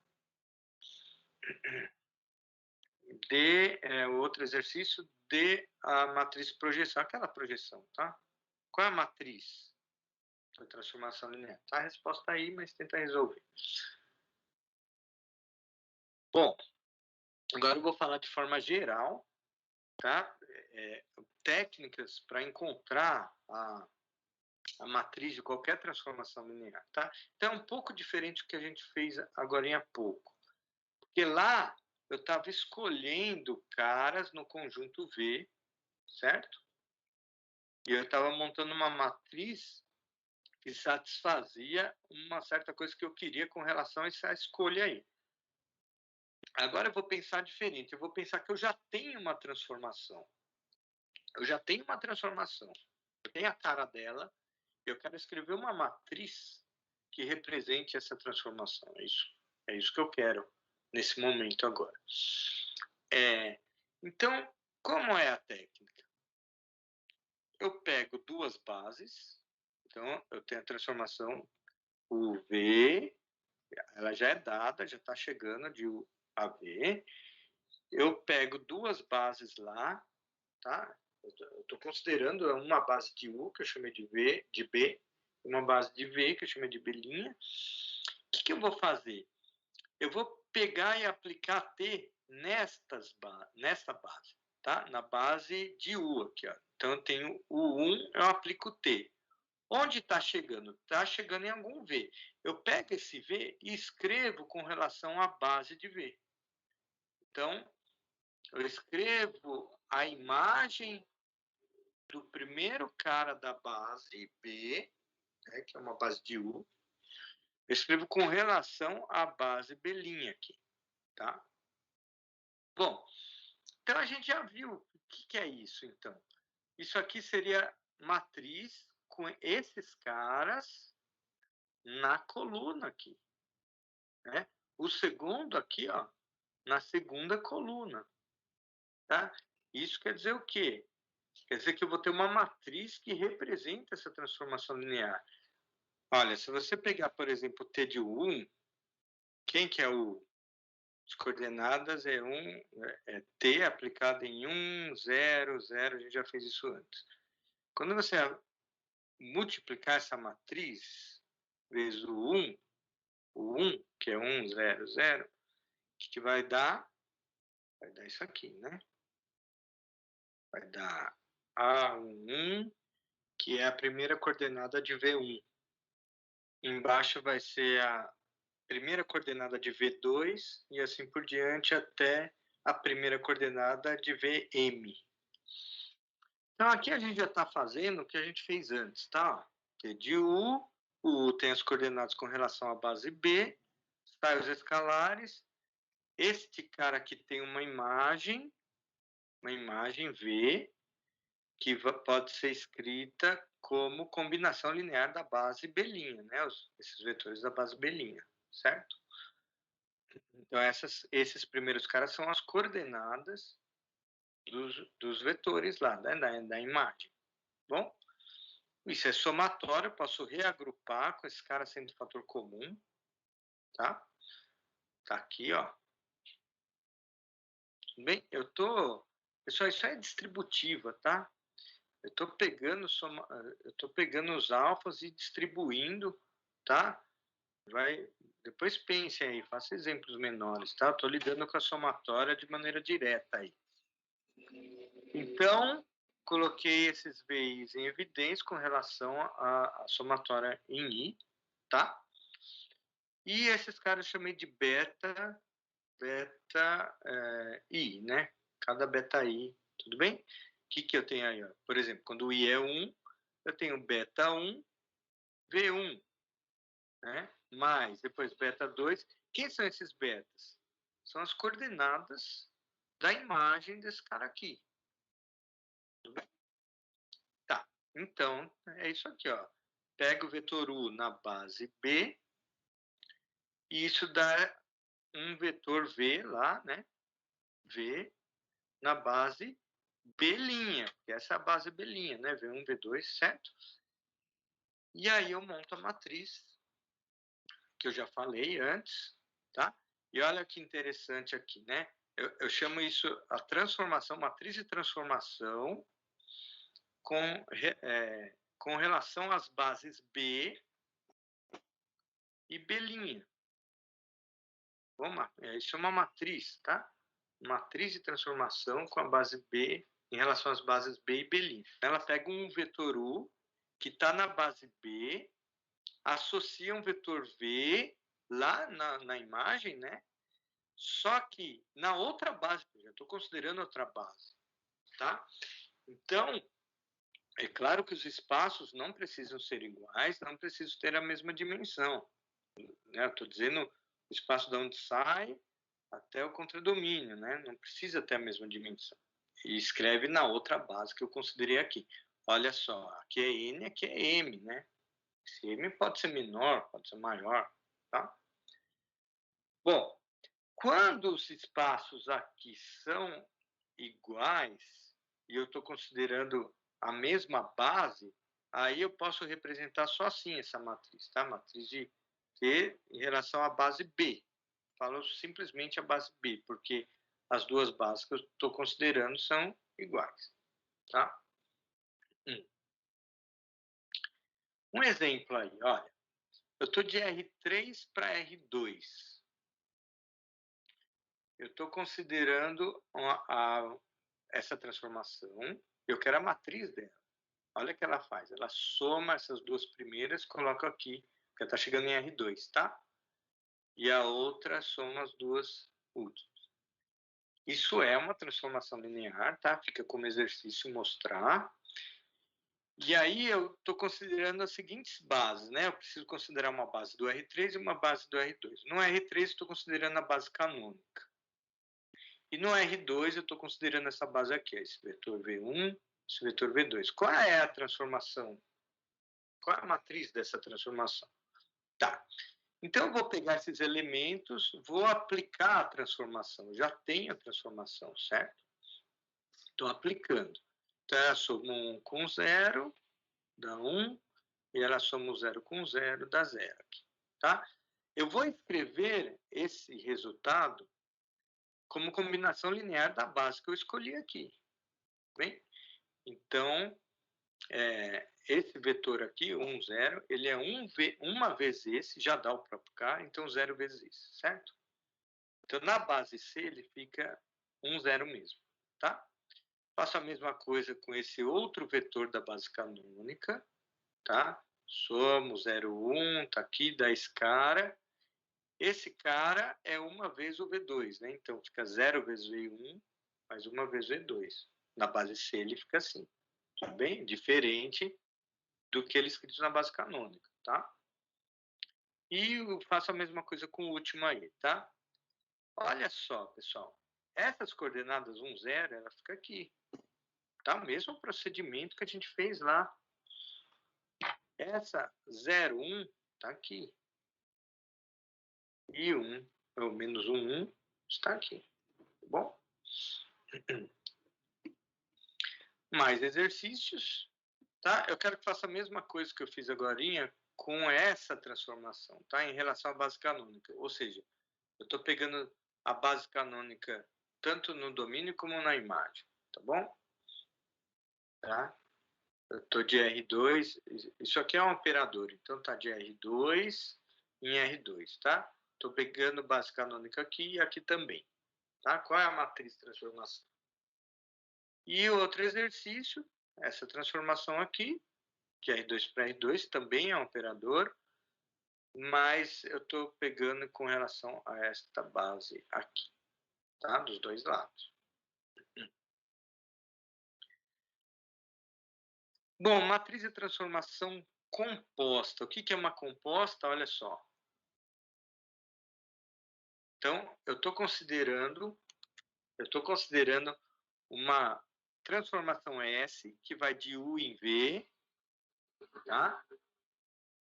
Outro exercício, dê a matriz projeção, aquela projeção, tá? Qual é a matriz da transformação linear? Tá a resposta aí, mas tenta resolver. Bom, agora eu vou falar de forma geral, tá? Técnicas para encontrar a matriz de qualquer transformação linear, tá? Então é um pouco diferente do que a gente fez agora há pouco. Porque lá eu estava escolhendo caras no conjunto V, certo? E eu estava montando uma matriz que satisfazia uma certa coisa que eu queria com relação a essa escolha aí. Agora eu vou pensar diferente. Eu vou pensar que eu já tenho uma transformação. Eu tenho a cara dela. Eu quero escrever uma matriz que represente essa transformação. É isso que eu quero nesse momento agora. Então, como é a técnica? Eu pego duas bases. Então, eu tenho a transformação UV. Ela já é dada, já está chegando de U a V. Eu pego duas bases lá, tá? Eu estou considerando uma base de U, que eu chamei de B, uma base de V, que eu chamei de B'. O que eu vou fazer? Eu vou pegar e aplicar T nesta base, tá? Na base de U aqui, ó. Então, eu tenho o 1, eu aplico T. Onde está chegando? Está chegando em algum V. Eu pego esse V e escrevo com relação à base de V. Então, eu escrevo a imagem do primeiro cara da base B, né, que é uma base de U. Eu escrevo com relação à base B' aqui, tá? Bom, então a gente já viu o que é isso, então. Isso aqui seria matriz com esses caras na coluna aqui, né? O segundo aqui, ó, na segunda coluna, tá? Isso quer dizer o quê? Quer dizer que eu vou ter uma matriz que representa essa transformação linear. Olha, se você pegar, por exemplo, T de 1, quem que é o... As coordenadas é T aplicado em 1, 0, 0, a gente já fez isso antes. Quando você multiplicar essa matriz vezes o 1, que é 1, 0, 0, o que vai dar? Vai dar isso aqui, né? Vai dar A1, que é a primeira coordenada de V1. Embaixo vai ser a primeira coordenada de V2 e assim por diante até a primeira coordenada de VM. Então, aqui a gente já está fazendo o que a gente fez antes, tá? Que de U, o U tem as coordenadas com relação à base B, sai os escalares. Este cara aqui tem uma imagem V, que pode ser escrita como combinação linear da base B', né? Esses vetores da base B', certo? Então, esses primeiros caras são as coordenadas dos vetores lá, né? da imagem. Bom, isso é somatório, eu posso reagrupar com esse cara sendo fator comum, tá? Tá aqui, ó. Bem, pessoal, isso é distributiva, tá? Eu estou pegando os alfas e distribuindo, tá? Depois pensem aí, faça exemplos menores, tá? Estou lidando com a somatória de maneira direta aí. Então, coloquei esses VIs em evidência com relação à somatória em I, tá? E esses caras eu chamei de beta I, né? Cada beta I, tudo bem? O que eu tenho aí? Ó? Por exemplo, quando o I é 1, eu tenho beta 1, V1, né? Mais, depois beta 2. Quem são esses betas? São as coordenadas da imagem desse cara aqui. Tudo bem? Tá, então, é isso aqui, ó. Pega o vetor U na base B, e isso dá um vetor V lá, né? V na base B', que essa é a base B', né? V1, V2, certo? E aí eu monto a matriz, que eu já falei antes, tá? E olha que interessante aqui, né? Eu chamo isso a transformação, matriz de transformação com relação às bases B e B'. Vamos lá, isso é uma matriz, tá? Matriz de transformação com a base B em relação às bases B e B'. Ela pega um vetor U que está na base B, associa um vetor V lá na imagem, né? Só que na outra base, eu já estou considerando outra base, tá? Então, é claro que os espaços não precisam ser iguais, não precisam ter a mesma dimensão. Né? Estou dizendo o espaço de onde sai até o contradomínio, né? Não precisa ter a mesma dimensão. E escreve na outra base que eu considerei aqui. Olha só, aqui é N, aqui é M, né? Esse M pode ser menor, pode ser maior, tá? Bom, quando os espaços aqui são iguais, e eu estou considerando a mesma base, aí eu posso representar só assim essa matriz, tá? Matriz de T em relação à base B. Falo simplesmente a base B, porque as duas bases que eu estou considerando são iguais, tá? Um exemplo aí, olha. Eu estou de R3 para R2. Eu estou considerando essa transformação. Eu quero a matriz dela. Olha o que ela faz. Ela soma essas duas primeiras, coloca aqui, porque está chegando em R2, tá? E a outra soma as duas últimas. Isso é uma transformação linear, tá? Fica como exercício mostrar. E aí eu estou considerando as seguintes bases, né? Eu preciso considerar uma base do R3 e uma base do R2. No R3 estou considerando a base canônica. E no R2 eu estou considerando essa base aqui, esse vetor V1, esse vetor V2. Qual é a transformação? Qual é a matriz dessa transformação? Tá. Então eu vou pegar esses elementos, vou aplicar a transformação. Já tenho a transformação, certo? Estou aplicando. Então, ela soma 1 com 0, dá 1, e ela soma 0 com 0, dá 0 aqui, tá? Eu vou escrever esse resultado como combinação linear da base que eu escolhi aqui, bem? Então, esse vetor aqui, 1, 0, ele é uma vez esse, já dá o próprio K, então 0 vezes esse, certo? Então, na base C, ele fica 1, 0 mesmo, tá? Faço a mesma coisa com esse outro vetor da base canônica, tá? Somo 0, 1, tá aqui, dá esse cara. Esse cara é uma vez o V2, né? Então, fica 0 vezes V1, mais uma vez V2. Na base C, ele fica assim. Tudo bem? Diferente do que ele escrito na base canônica, tá? E eu faço a mesma coisa com o último aí, tá? Olha só, pessoal. Essas coordenadas 1, 0, ela fica aqui. Tá? O mesmo procedimento que a gente fez lá. Essa 0, 1 está aqui. E 1, ou menos 1, 1 está aqui. Tá bom? Mais exercícios. Tá? Eu quero que faça a mesma coisa que eu fiz agora com essa transformação, tá? Em relação à base canônica. Ou seja, eu estou pegando a base canônica tanto no domínio como na imagem. Tá bom? Tá? Eu estou de R2, isso aqui é um operador, então está de R2 em R2, tá? Estou pegando base canônica aqui e aqui também, tá? Qual é a matriz de transformação? E outro exercício, essa transformação aqui, que é R2 para R2, também é um operador, mas eu estou pegando com relação a esta base aqui, tá? Dos dois lados. Bom, matriz de transformação composta. O que é uma composta? Olha só. Então, eu estou considerando uma transformação S que vai de U em V, tá?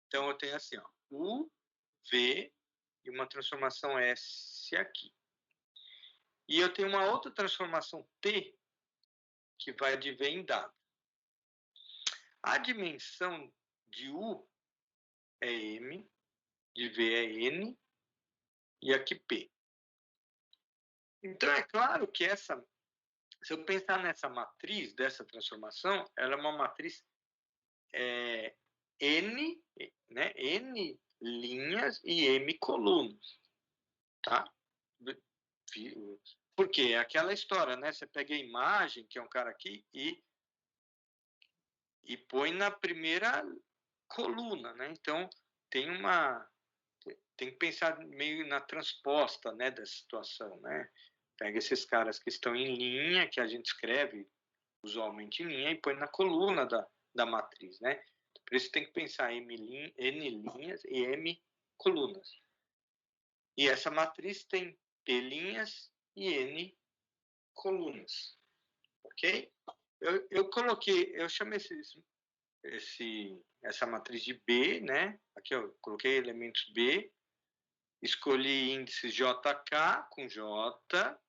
Então, eu tenho assim, ó, U, V e uma transformação S aqui. E eu tenho uma outra transformação T que vai de V em W. A dimensão de U é M, de V é N e aqui P. Então, é claro que se eu pensar nessa matriz dessa transformação, ela é uma matriz N, né? N linhas e M colunas, tá? Por quê? É aquela história, né? Você pega a imagem, que é um cara aqui, e põe na primeira coluna, né? Então, tem que pensar meio na transposta, né, da situação, né? Pega esses caras que estão em linha, que a gente escreve usualmente em linha, e põe na coluna da matriz, né? Por isso tem que pensar N linhas e M colunas. E essa matriz tem P linhas e N colunas, ok? Eu chamei essa matriz de B, né? Aqui eu coloquei elementos B, escolhi índices JK com J,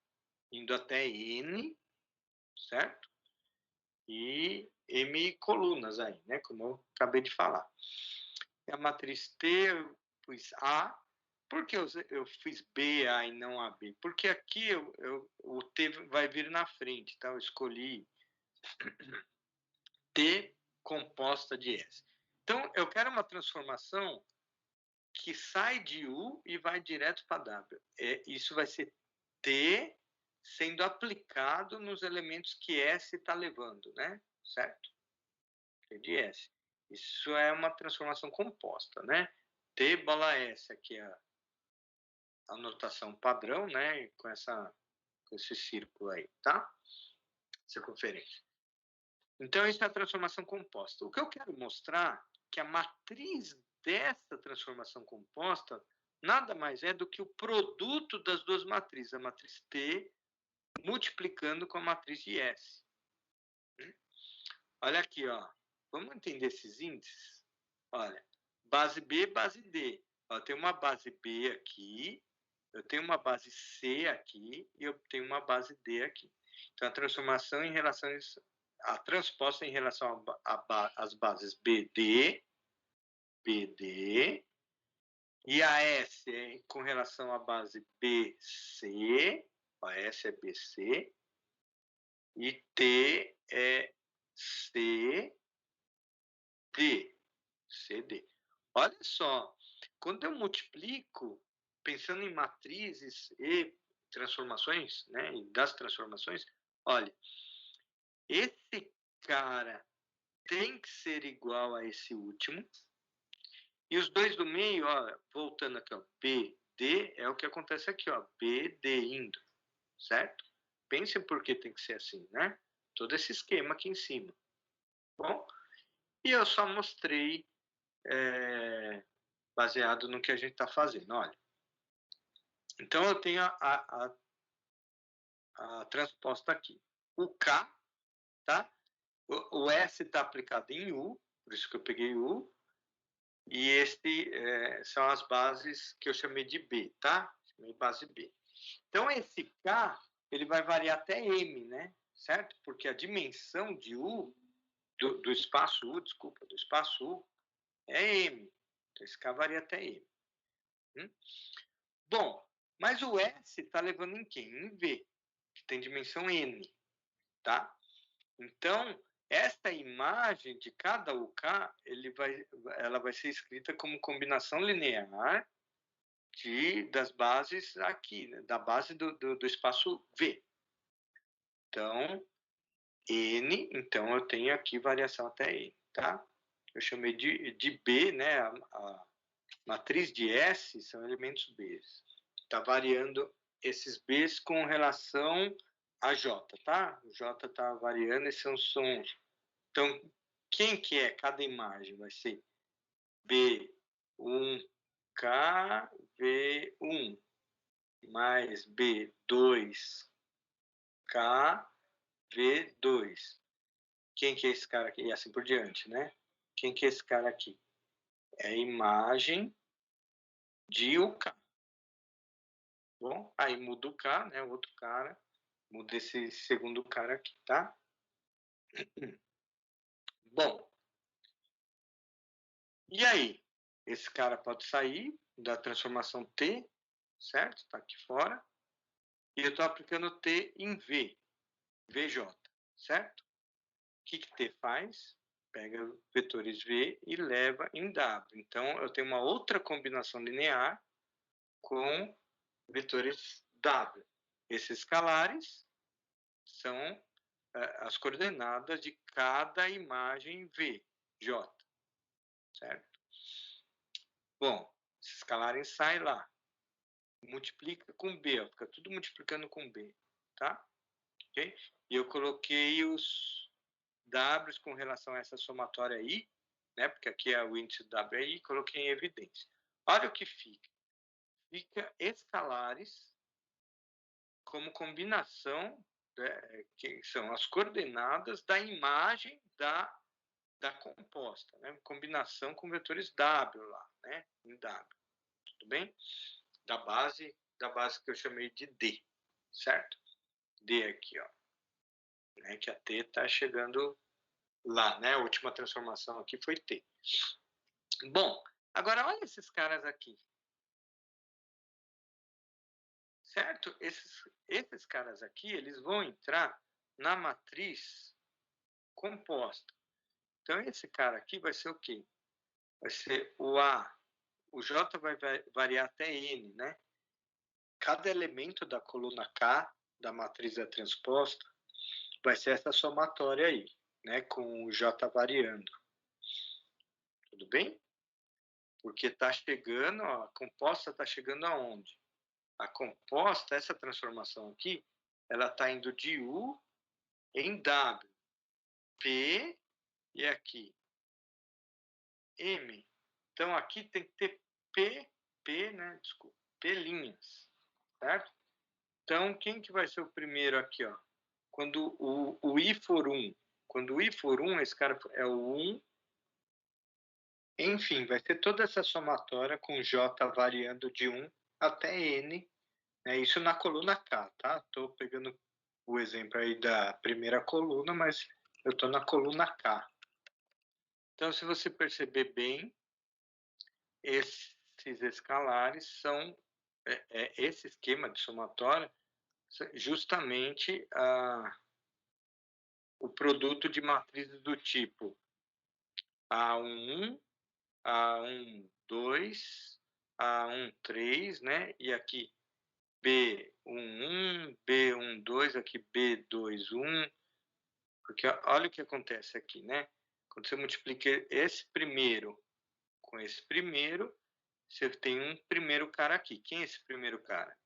indo até N, certo? E M colunas aí, né? Como eu acabei de falar. A matriz T, eu pus A. Por que eu fiz BA e não AB? Porque aqui o T vai vir na frente, então eu escolhi T composta de S. Então, eu quero uma transformação que sai de U e vai direto para W. Isso vai ser T sendo aplicado nos elementos que S está levando, né? Certo? T de S. Isso é uma transformação composta, né? T bola S, aqui é a notação padrão, né? Com esse círculo aí, tá? Circunferência. Então, isso é a transformação composta. O que eu quero mostrar é que a matriz dessa transformação composta nada mais é do que o produto das duas matrizes, a matriz T multiplicando com a matriz de S. Olha aqui, ó. Vamos entender esses índices? Olha, base B, base D. Ó, tem uma base B aqui, eu tenho uma base C aqui e eu tenho uma base D aqui. Então, a transformação em relação a transposta em relação às bases BD, BD, e a S é com relação à base BC, a S é BC, e T é CD, CD. Olha só, quando eu multiplico, pensando em matrizes e transformações, né, e das transformações, olha, esse cara tem que ser igual a esse último. E os dois do meio, ó, voltando aqui, ó, B, D, é o que acontece aqui, ó, B, D indo, certo? Pensem por que tem que ser assim, né? Todo esse esquema aqui em cima. Bom, e eu só mostrei baseado no que a gente está fazendo, olha. Então, eu tenho a transposta aqui. O K, tá? O S está aplicado em U, por isso que eu peguei U. E são as bases que eu chamei de B, tá? Chamei base B. Então, esse K, ele vai variar até M, né? Certo? Porque a dimensão de U, do espaço U, desculpa, do espaço U, é M. Então, esse K varia até M. Bom, mas o S está levando em quem? Em V, que tem dimensão N, tá? Então, essa imagem de cada UK, ela vai ser escrita como combinação linear das bases aqui, né? Da base do espaço V. Então, N, então eu tenho aqui variação até N, tá? Eu chamei de B, né? A matriz de S são elementos B. Está variando esses Bs com relação a J, tá? O J está variando, esses são sons. Então, quem que é cada imagem? Vai ser B1K, V1, mais B2K, V2. Quem que é esse cara aqui? E assim por diante, né? Quem que é esse cara aqui? É a imagem de UK. Bom, aí muda o K, né? O outro cara. Muda esse segundo cara aqui, tá? Bom. E aí? Esse cara pode sair da transformação T, certo? Está aqui fora. E eu estou aplicando T em V, VJ, certo? O que T faz? Pega vetores V e leva em W. Então, eu tenho uma outra combinação linear com vetores W. Esses escalares são as coordenadas de cada imagem V, J, certo? Bom, esse escalares sai lá. Multiplica com B, ó, fica tudo multiplicando com B, tá? Ok? E eu coloquei os Ws com relação a essa somatória aí, né? Porque aqui é o índice W aí, coloquei em evidência. Olha o que fica. Fica escalares como combinação, que são as coordenadas da imagem da composta, né? Combinação com vetores W lá, né? Em W, tudo bem? Da base que eu chamei de D, certo? D aqui, ó, né? Que a T está chegando lá, né? A última transformação aqui foi T. Bom, agora olha esses caras aqui, certo? Esses caras aqui, eles vão entrar na matriz composta. Então, esse cara aqui vai ser o quê? Vai ser o A. O J vai variar até N, né? Cada elemento da coluna K, da matriz da transposta, vai ser essa somatória aí, né? Com o J variando. Tudo bem? Porque está chegando, ó, a composta está chegando aonde? A composta, essa transformação aqui, ela está indo de U em W. P e aqui M. Então, aqui tem que ter P, né? Desculpa, P linhas, certo? Então, quem que vai ser o primeiro aqui, ó? Quando o I for 1. Quando o I for 1, esse cara é o 1. Enfim, vai ter toda essa somatória com J variando de 1 até N. Né? Isso na coluna K, tá? Estou pegando o exemplo aí da primeira coluna, mas eu estou na coluna K. Então, se você perceber bem, esses escalares são esse esquema de somatória, justamente o produto de matrizes do tipo A11, A12, A13, né? E aqui B11, B12, aqui B21, porque olha o que acontece aqui, né? Quando você multiplica esse primeiro com esse primeiro, você tem um primeiro cara aqui. Quem é esse primeiro cara?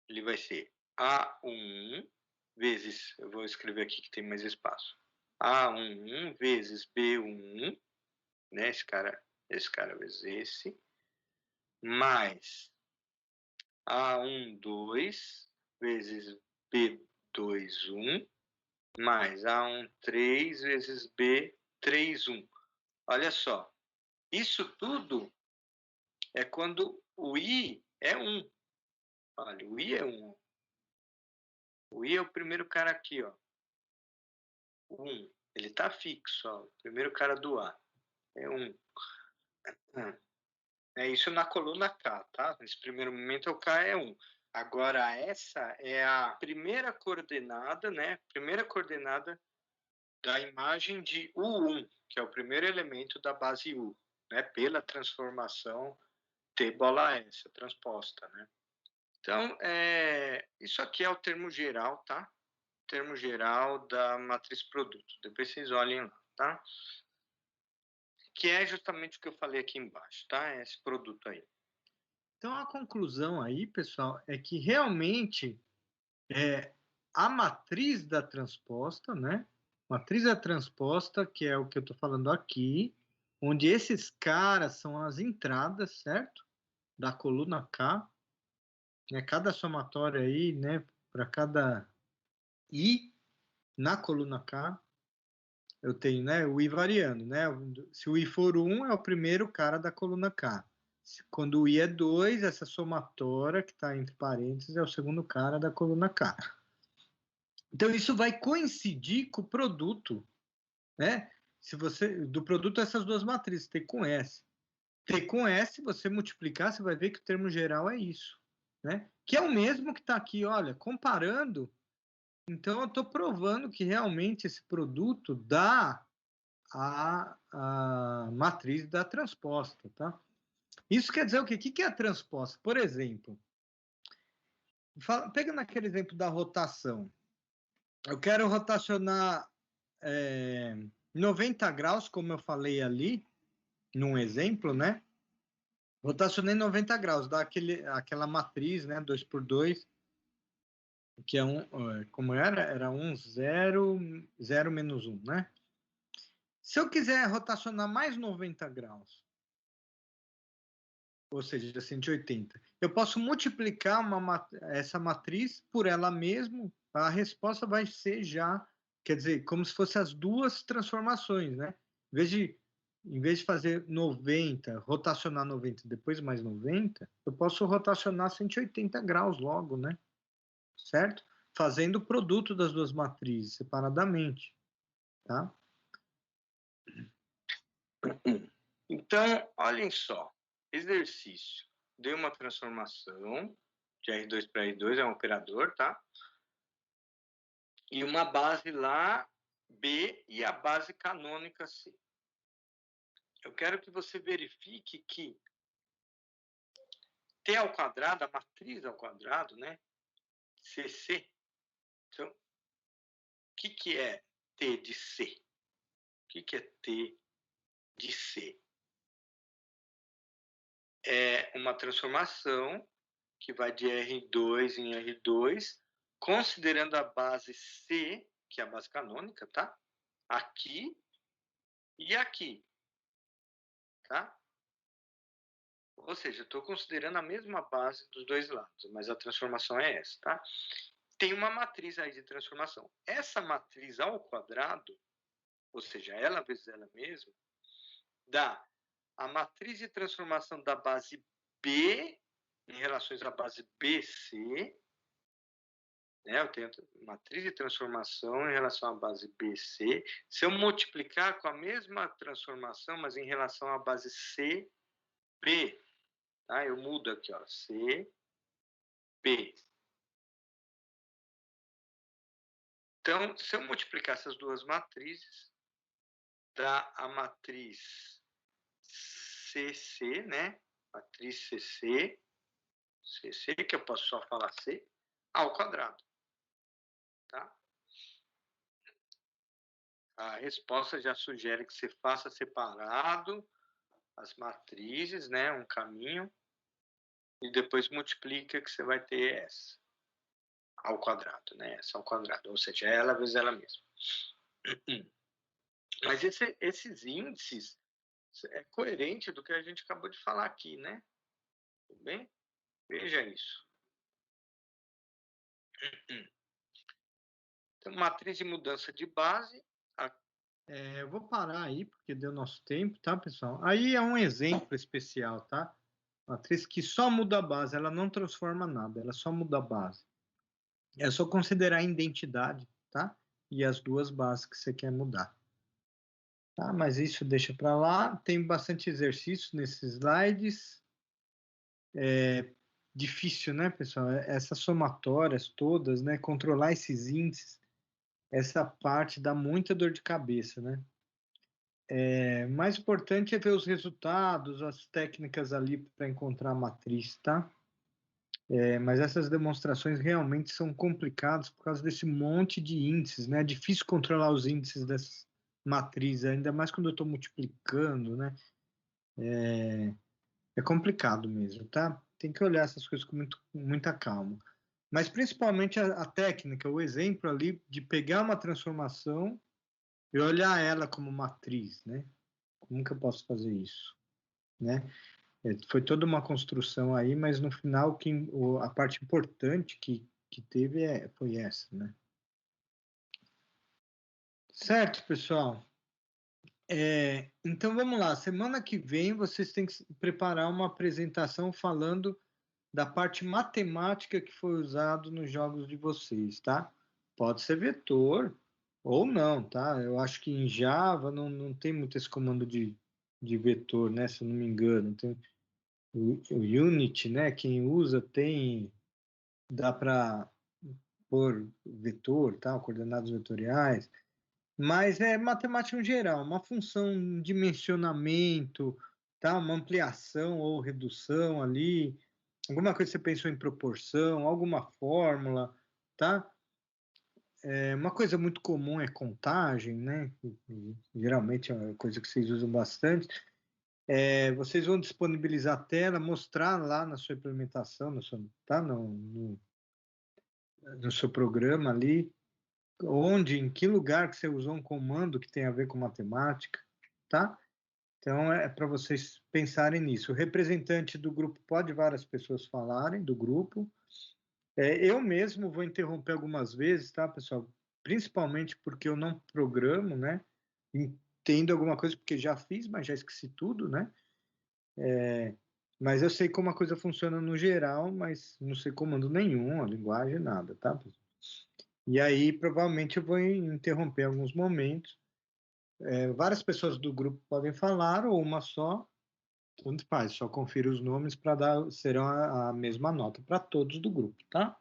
Ele vai ser A11 vezes, eu vou escrever aqui que tem mais espaço, A11 vezes B11, né? Esse cara vezes esse, mais A12 vezes B21, mais A13 vezes B31. Olha só, isso tudo é quando o I é 1. Olha, o I é 1. O I é o primeiro cara aqui, ó. 1. Ele está fixo, ó. O primeiro cara do A é 1. É isso na coluna K, tá? Nesse primeiro momento o K é 1. Agora essa é a primeira coordenada, né? Primeira coordenada da imagem de U1, que é o primeiro elemento da base U, né, pela transformação T bola S, transposta, né? Então, isso aqui é o termo geral, tá? Termo geral da matriz produto. Depois vocês olhem lá, tá? Que é justamente o que eu falei aqui embaixo, tá? É esse produto aí. Então, a conclusão aí, pessoal, é que realmente a matriz da transposta, né? Matriz da transposta, que é o que eu estou falando aqui, onde esses caras são as entradas, certo? Da coluna K, né? Cada somatório aí, né? Para cada I na coluna K, eu tenho, né? O I variando, né? Se o I for 1, é o primeiro cara da coluna K. Quando o I é 2, essa somatória que está entre parênteses é o segundo cara da coluna K. Então, isso vai coincidir com o produto, né? Se você, do produto essas duas matrizes, T com S. T com S, você multiplicar, você vai ver que o termo geral é isso, né? Que é o mesmo que está aqui, olha, comparando. Então, eu estou provando que realmente esse produto dá a matriz da transposta, tá? Isso quer dizer o quê? O que é a transposta? Por exemplo, pegando aquele exemplo da rotação, eu quero rotacionar 90 graus, como eu falei ali, num exemplo, né? Rotacionei 90 graus, dá aquela matriz, né? 2 por 2, que é como era? Era 1, 0, 0 menos 1, né? Se eu quiser rotacionar mais 90 graus, ou seja, 180, eu posso multiplicar essa matriz por ela mesma, a resposta vai ser já, quer dizer, como se fossem as duas transformações, né? Em vez de fazer 90, rotacionar 90, depois mais 90, eu posso rotacionar 180 graus logo, né? Certo? Fazendo o produto das duas matrizes separadamente, tá? Então, olhem só, exercício. Deu uma transformação de R2 para R2, é um operador, tá? E uma base lá, B, e a base canônica C. Eu quero que você verifique que T ao quadrado, a matriz ao quadrado, né? CC. Então, o que é T de C? O que é T de C? É uma transformação que vai de R2 em R2, considerando a base C, que é a base canônica, tá? Aqui e aqui, tá? Ou seja, eu estou considerando a mesma base dos dois lados, mas a transformação é essa, tá? Tem uma matriz aí de transformação. Essa matriz ao quadrado, ou seja, ela vezes ela mesma, dá a matriz de transformação da base B em relação à base BC, né? Eu tenho matriz de transformação em relação à base BC. Se eu multiplicar com a mesma transformação, mas em relação à base CB, tá? Eu mudo aqui, ó, CB. Então, se eu multiplicar essas duas matrizes, dá a matriz CC, né? Matriz CC, que eu posso só falar C, ao quadrado. Tá? A resposta já sugere que você faça separado as matrizes, né? Um caminho, e depois multiplica que você vai ter essa ao quadrado, né? Essa ao quadrado, ou seja, ela vezes ela mesma. Mas esses índices é coerente do que a gente acabou de falar aqui, né? Tudo bem? Veja isso. Então, matriz de mudança de base. Eu vou parar aí, porque deu nosso tempo, tá, pessoal? Aí é um exemplo especial, tá? Matriz que só muda a base, ela não transforma nada, ela só muda a base. É só considerar a identidade, tá? E as duas bases que você quer mudar. Tá? Mas isso deixa para lá. Tem bastante exercício nesses slides. Difícil, né, pessoal? Essas somatórias todas, né? Controlar esses índices essa parte dá muita dor de cabeça, né? Mais importante é ver os resultados, as técnicas ali para encontrar a matriz, tá? Mas essas demonstrações realmente são complicadas por causa desse monte de índices, né? É difícil controlar os índices dessas matrizes, ainda mais quando eu estou multiplicando, né? É complicado mesmo, tá? Tem que olhar essas coisas com muita calma. Mas principalmente a técnica, o exemplo ali de pegar uma transformação e olhar ela como matriz, né? Como que eu posso fazer isso, né? Foi toda uma construção aí, mas no final a parte importante que teve foi essa, né? Certo, pessoal? Então vamos lá. Semana que vem vocês têm que preparar uma apresentação falando da parte matemática que foi usado nos jogos de vocês, tá? Pode ser vetor ou não, tá? Eu acho que em Java não tem muito esse comando de vetor, né? Se eu não me engano. Tem o Unity, né? Quem usa dá para pôr vetor, tá? Coordenadas vetoriais. Mas é matemática em geral, uma função, um dimensionamento, tá? Uma ampliação ou redução ali, alguma coisa que você pensou em proporção, alguma fórmula, tá? Uma coisa muito comum é contagem, né? Geralmente é uma coisa que vocês usam bastante. Vocês vão disponibilizar a tela, mostrar lá na sua implementação, tá? No seu programa ali, em que lugar que você usou um comando que tem a ver com matemática, tá? Então, é para vocês pensarem nisso. O representante do grupo pode várias pessoas falarem do grupo. Eu mesmo vou interromper algumas vezes, tá, pessoal? Principalmente porque eu não programo, né? Entendo alguma coisa porque já fiz, mas já esqueci tudo, né? Mas eu sei como a coisa funciona no geral, mas não sei comando nenhum, a linguagem, nada, tá? E aí, provavelmente, eu vou interromper alguns momentos. Várias pessoas do grupo podem falar, ou uma só, tanto faz, só confira os nomes serão a mesma nota para todos do grupo, tá?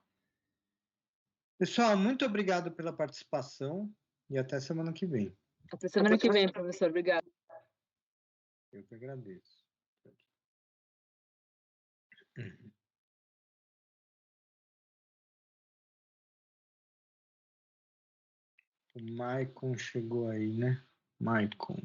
Pessoal, muito obrigado pela participação e até semana que vem. Até semana que vem, professor. Obrigado. Eu que agradeço. O Maicon chegou aí, né? Maicon.